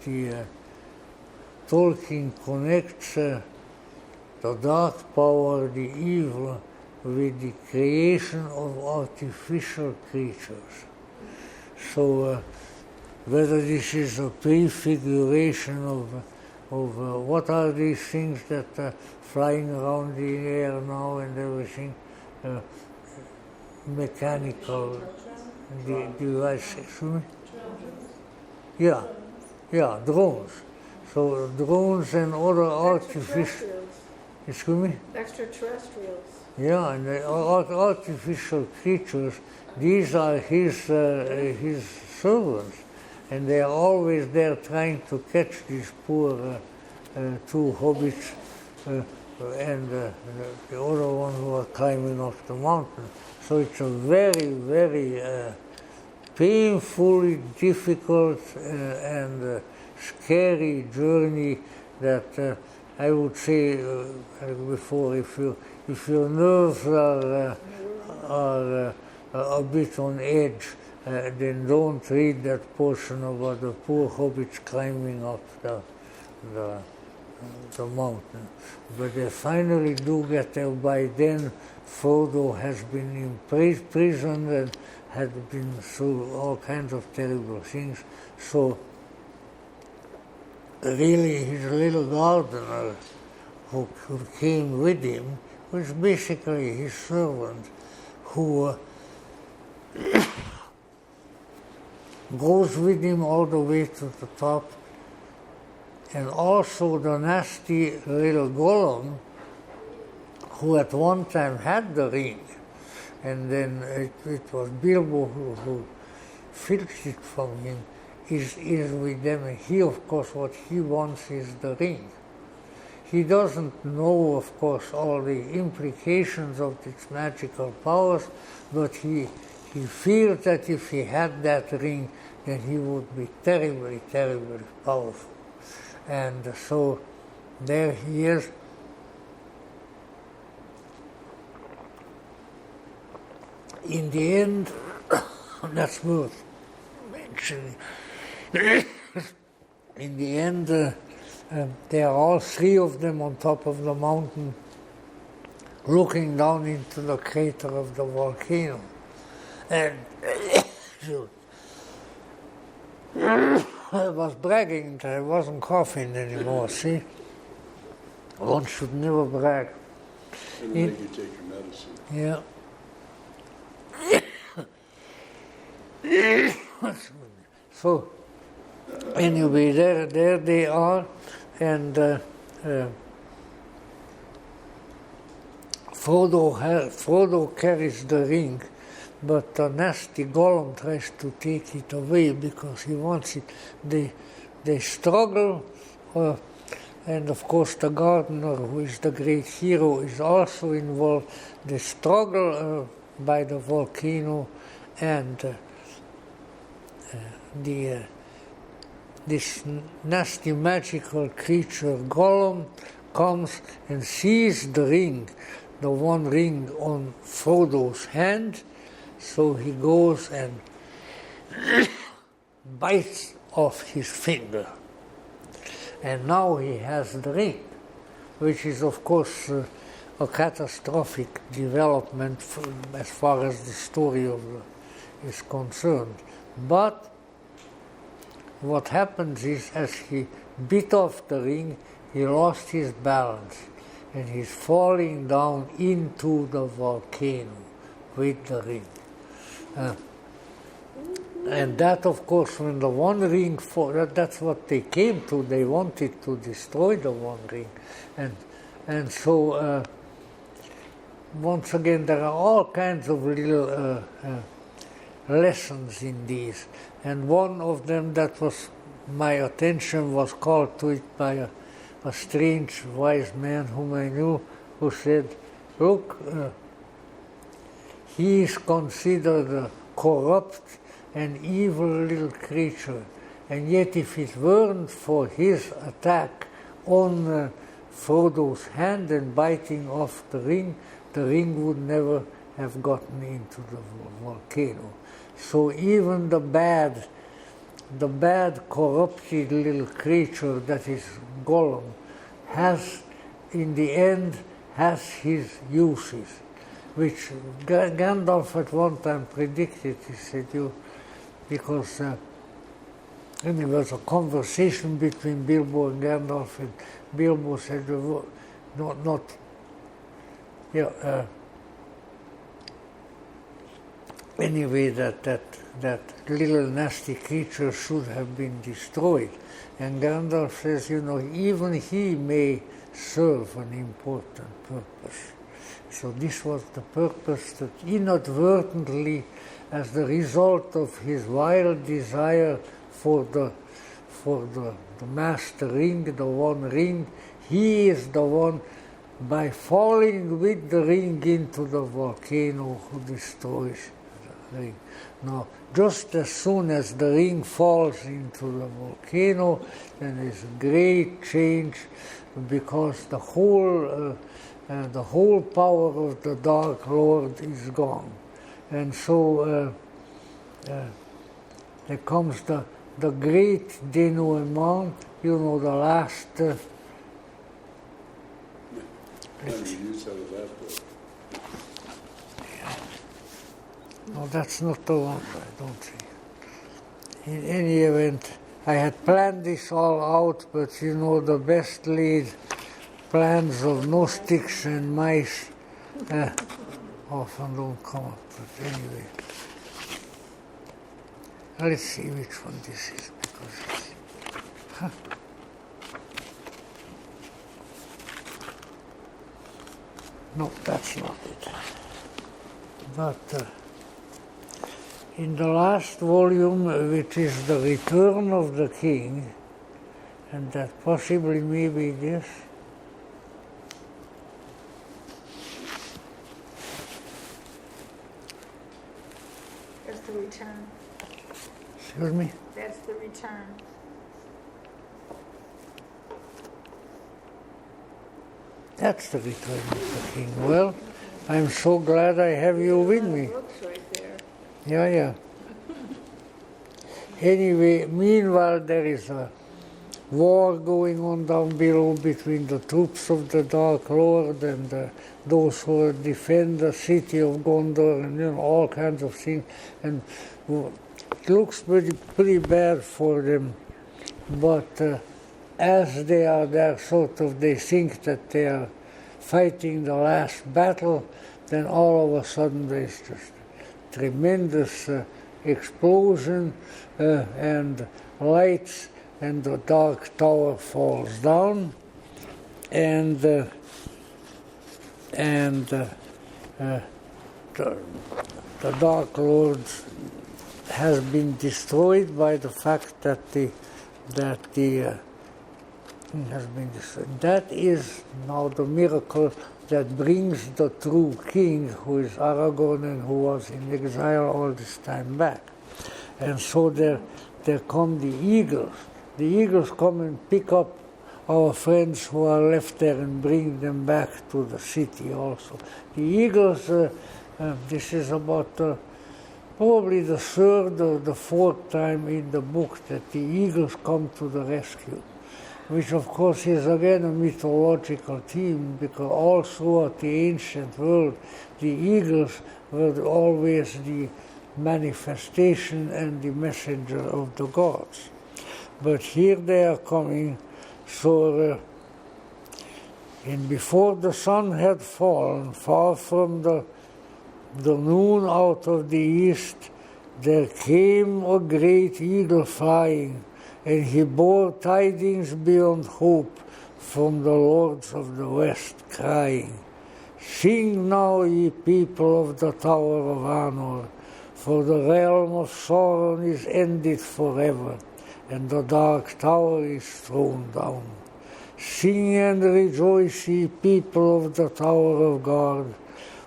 Tolkien connects the dark power, the evil, with the creation of artificial creatures. So whether this is a prefiguration of what are these things that are flying around the air now and everything, mechanical devices. Yeah, drones. So drones and other artificial. Excuse me? Extraterrestrials. Yeah, and the artificial creatures, these are his servants, and they are always there trying to catch these poor two hobbits and the other one who are climbing up the mountain. So it's a very, very painfully difficult and scary journey that I would say before, if your nerves are a bit on edge, then don't read that portion about the poor hobbits climbing up the mountain. But they finally do get there. By then, Frodo has been imprisoned and had been through all kinds of terrible things. So really his little gardener who came with him was basically his servant, who goes with him all the way to the top, and also the nasty little Gollum, who at one time had the ring, and then it was Bilbo who filched it from him, is with them, and he, of course, what he wants is the ring. He doesn't know, of course, all the implications of its magical powers, but he feels that if he had that ring, then he would be terribly, terribly powerful. And so there he is. In the end, that's worth mentioning. In the end, they are all three of them on top of the mountain, looking down into the crater of the volcano. And I was bragging that I wasn't coughing anymore, see? One should never brag. And make you take your medicine. Yeah. So, anyway, there they are, and Frodo carries the ring, but the nasty Gollum tries to take it away because he wants it. They struggle, and of course the gardener, who is the great hero, is also involved. They struggle by the volcano, and this nasty magical creature Gollum comes and sees the ring, the one ring on Frodo's hand, so he goes and bites off his finger. And now he has the ring, which is of course a catastrophic development as far as the story is concerned. But what happens is, as he bit off the ring, he lost his balance, and he's falling down into the volcano with the ring. And that, of course, when the one ring that's what they came to. They wanted to destroy the one ring. And so, once again, there are all kinds of little lessons in these. And one of them that was my attention was called to it by a strange wise man whom I knew, who said, look, he is considered a corrupt and evil little creature, and yet if it weren't for his attack on Frodo's hand and biting off the ring would never have gotten into the volcano. So even the bad corrupted little creature that is Gollum has, in the end, has his uses, which Gandalf at one time predicted. He said, because And there was a conversation between Bilbo and Gandalf, and Bilbo said, anyway, that little nasty creature should have been destroyed. And Gandalf says, even he may serve an important purpose. So this was the purpose that inadvertently, as the result of his wild desire for the master ring, the one ring, he is the one, by falling with the ring into the volcano, who destroys the ring. Now, just as soon as the ring falls into the volcano, then there's a great change, because the whole power of the Dark Lord is gone. And so there comes the great denouement, the last... No, that's not the one, I don't think. In any event, I had planned this all out, but the best laid plans of Gnostics and mice often don't come up. But anyway, let's see which one this is, because it's... No, that's not it. But in the last volume, which is The Return of the King, and that possibly may be this, That's the return. excuse me? That's the return. That's The Return of the King. Well, I'm so glad I have you with me. Books right there. Yeah. Anyway, meanwhile, there is a war going on down below between the troops of the Dark Lord and those who defend the city of Gondor, and all kinds of things. And it looks pretty bad for them. But as they are there, they think that they are fighting the last battle, then all of a sudden there's just tremendous explosion and lights, and the Dark Tower falls down, and the Dark Lord has been destroyed by the fact that the has been destroyed. That is now the miracle that brings the true king, who is Aragorn and who was in exile all this time back. And so there come the eagles. The eagles come and pick up our friends who are left there and bring them back to the city also. The eagles, this is about probably the third or the fourth time in the book that the eagles come to the rescue, which of course is again a mythological theme, because all throughout the ancient world, the eagles were always the manifestation and the messenger of the gods. But here they are coming, and before the sun had fallen, far from the noon out of the east, there came a great eagle flying, and he bore tidings beyond hope from the lords of the west, crying, "Sing now, ye people of the Tower of Anor, for the realm of Sauron is ended forever, and the Dark Tower is thrown down. Sing and rejoice, ye people of the Tower of God,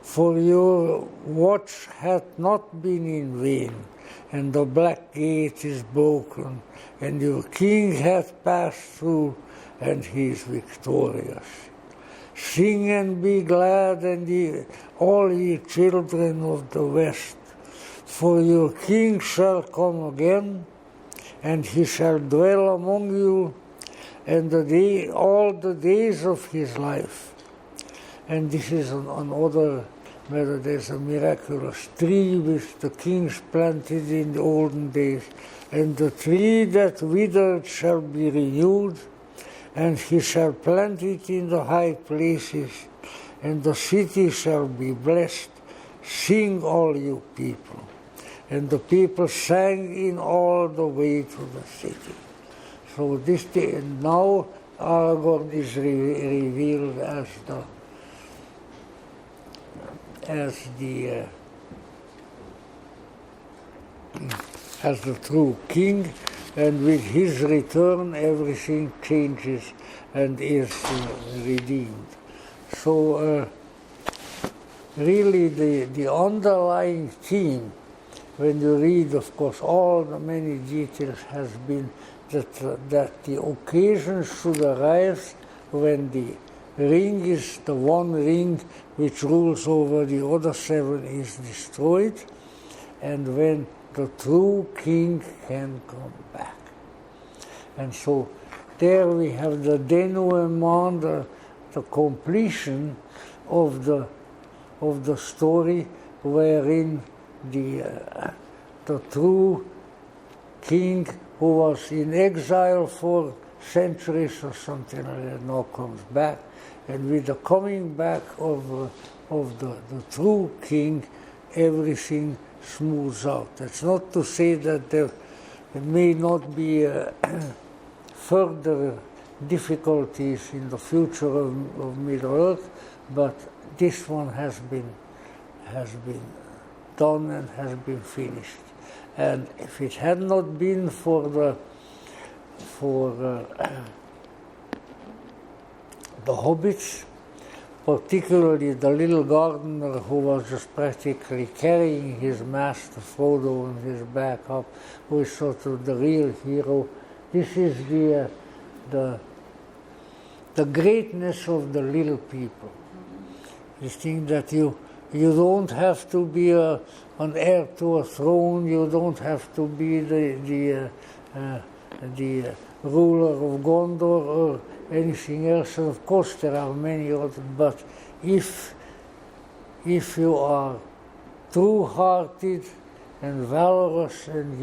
for your watch hath not been in vain, and the black gate is broken, and your king hath passed through, and he is victorious. Sing and be glad, and all ye children of the west, for your king shall come again, and he shall dwell among you, and all the days of his life." And this is another whether there's a miraculous tree which the kings planted in the olden days, and the tree that withered shall be renewed, and he shall plant it in the high places, and the city shall be blessed. Sing, all you people. And the people sang in all the way to the city. So this day, now Aragorn is revealed as the true king, and with his return everything changes and is redeemed. So really the underlying theme, when you read, of course, all the many details, has been that the occasion should arise when the ring is the one ring which rules over the other seven is destroyed, and when the true king can come back. And so there we have the denouement, the completion of the story, wherein the true king who was in exile for centuries or something like that now comes back, and with the coming back of the true king, everything smooths out. That's not to say that there may not be further difficulties in the future of Middle-earth, but this one has been done and has been finished. And if it had not been for the hobbits, particularly the little gardener who was just practically carrying his master Frodo on his back up, who is sort of the real hero. This is the greatness of the little people. This thing that you don't have to be an heir to a throne. You don't have to be the ruler of Gondor or anything else. And of course, there are many others. But if you are true-hearted and valorous, and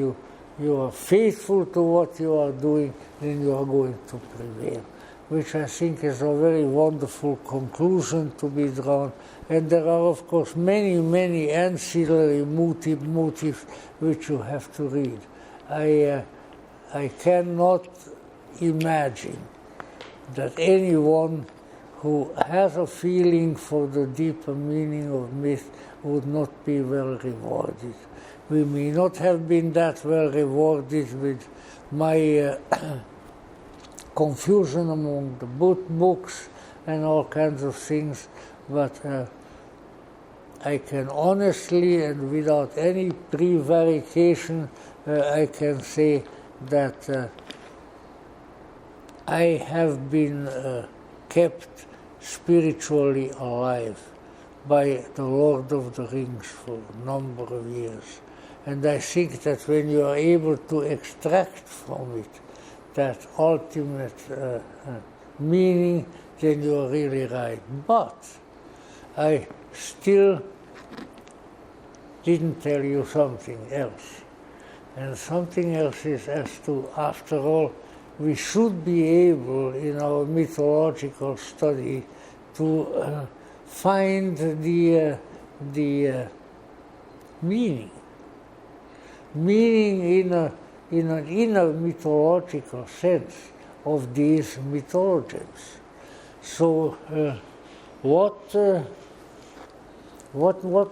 you are faithful to what you are doing, then you are going to prevail, which I think is a very wonderful conclusion to be drawn. And there are, of course, many, many ancillary motifs which you have to read. I cannot imagine that anyone who has a feeling for the deeper meaning of myth would not be well rewarded. We may not have been that well rewarded with my confusion among the books and all kinds of things, but I can honestly and without any prevarication, I can say that I have been kept spiritually alive by the Lord of the Rings for a number of years. And I think that when you are able to extract from it that ultimate meaning, then you are really right. But I still didn't tell you something else. And something else is as to, after all, we should be able in our mythological study to find the meaning in an inner mythological sense of these mythologies. So what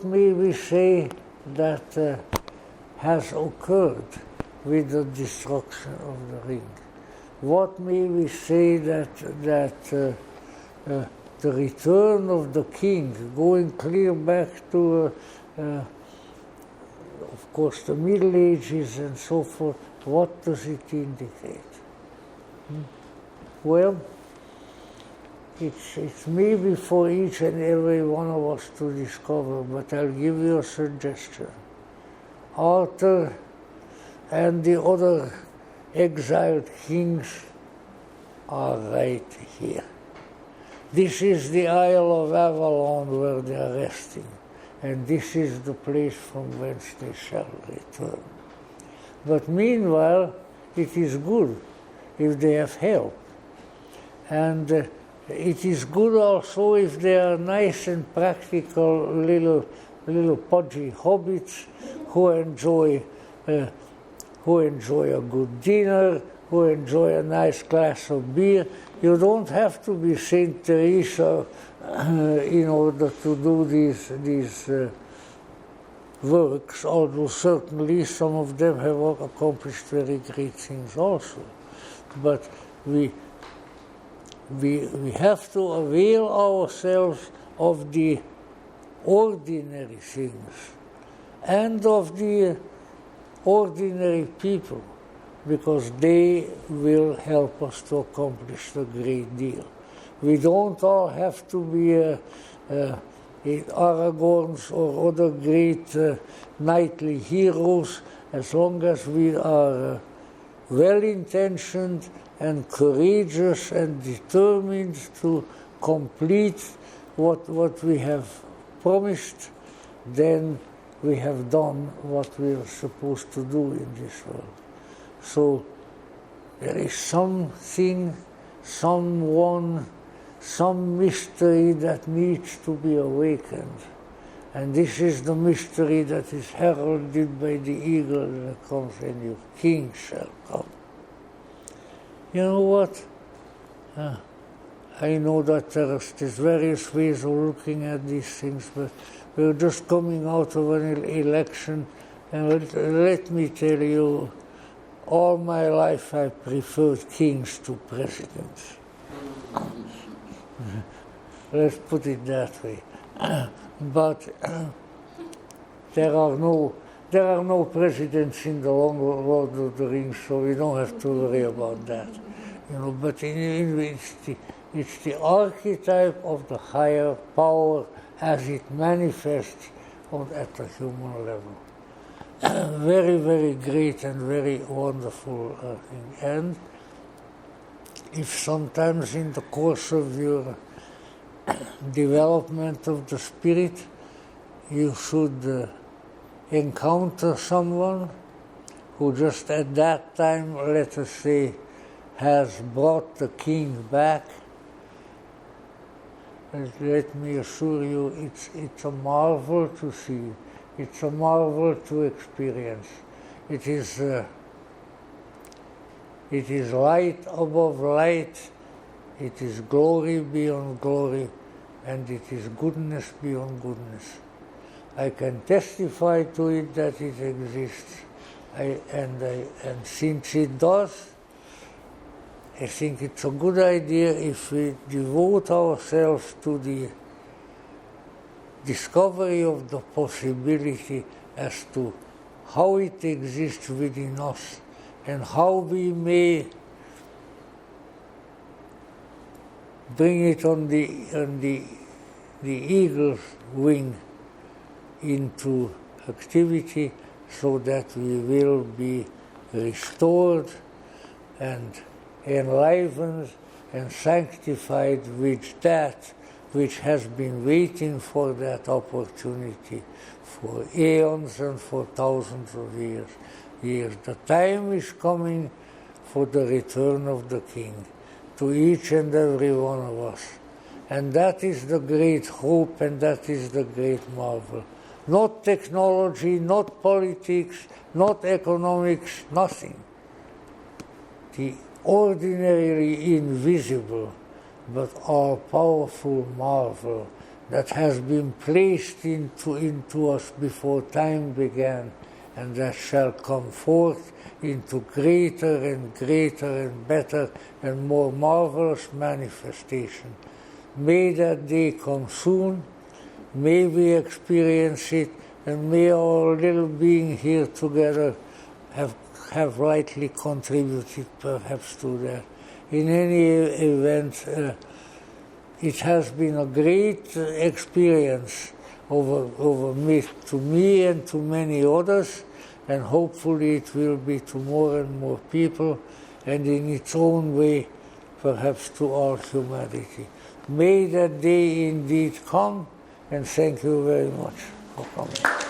may we say that has occurred with the destruction of the ring? What may we say that the return of the king, going clear back to, of course, the Middle Ages and so forth, what does it indicate? Well, it's maybe for each and every one of us to discover, but I'll give you a suggestion. Arthur and the other exiled kings are right here. This is the Isle of Avalon where they are resting. and this is the place from whence they shall return. But meanwhile, it is good if they have help. And it is good also if they are nice and practical little podgy hobbits who enjoy a good dinner, who enjoy a nice glass of beer. You don't have to be Saint Teresa in order to do these works, although certainly some of them have accomplished very great things also. But we have to avail ourselves of the ordinary things and of the ordinary people, because they will help us to accomplish a great deal. We don't all have to be Aragorns or other great knightly heroes, as long as we are well-intentioned and courageous and determined to complete what we have promised, then we have done what we are supposed to do in this world. So there is something, someone, some mystery that needs to be awakened. And this is the mystery that is heralded by the eagle that comes, and your king shall come. You know what? I know that there's various ways of looking at these things, but we're just coming out of an election, and let me tell you, all my life I preferred kings to presidents. Let's put it that way. But there are no presidents in the long Lord of the Rings, so we don't have to worry about that. But it's the archetype of the higher power as it manifests at the human level. Very, very great and very wonderful thing. And if sometimes in the course of your development of the spirit you should encounter someone who just at that time, let us say, has brought the king back, let me assure you, it's a marvel to see. It's a marvel to experience. It is light above light. It is glory beyond glory, and it is goodness beyond goodness. I can testify to it that it exists, and since it does, I think it's a good idea if we devote ourselves to the discovery of the possibility as to how it exists within us and how we may bring it on the eagle's wing into activity, so that we will be restored and enlivened and sanctified with that which has been waiting for that opportunity for aeons and for thousands of years. The time is coming for the return of the King to each and every one of us. And that is the great hope, and that is the great marvel. Not technology, not politics, not economics, nothing. The ordinarily invisible but all-powerful marvel that has been placed into us before time began, and that shall come forth into greater and greater and better and more marvelous manifestation. May that day come soon. May we experience it, and may our little being here together have rightly contributed perhaps to that. In any event, it has been a great experience to me and to many others, and hopefully it will be to more and more people, and in its own way, perhaps to all humanity. May that day indeed come, and thank you very much. for coming.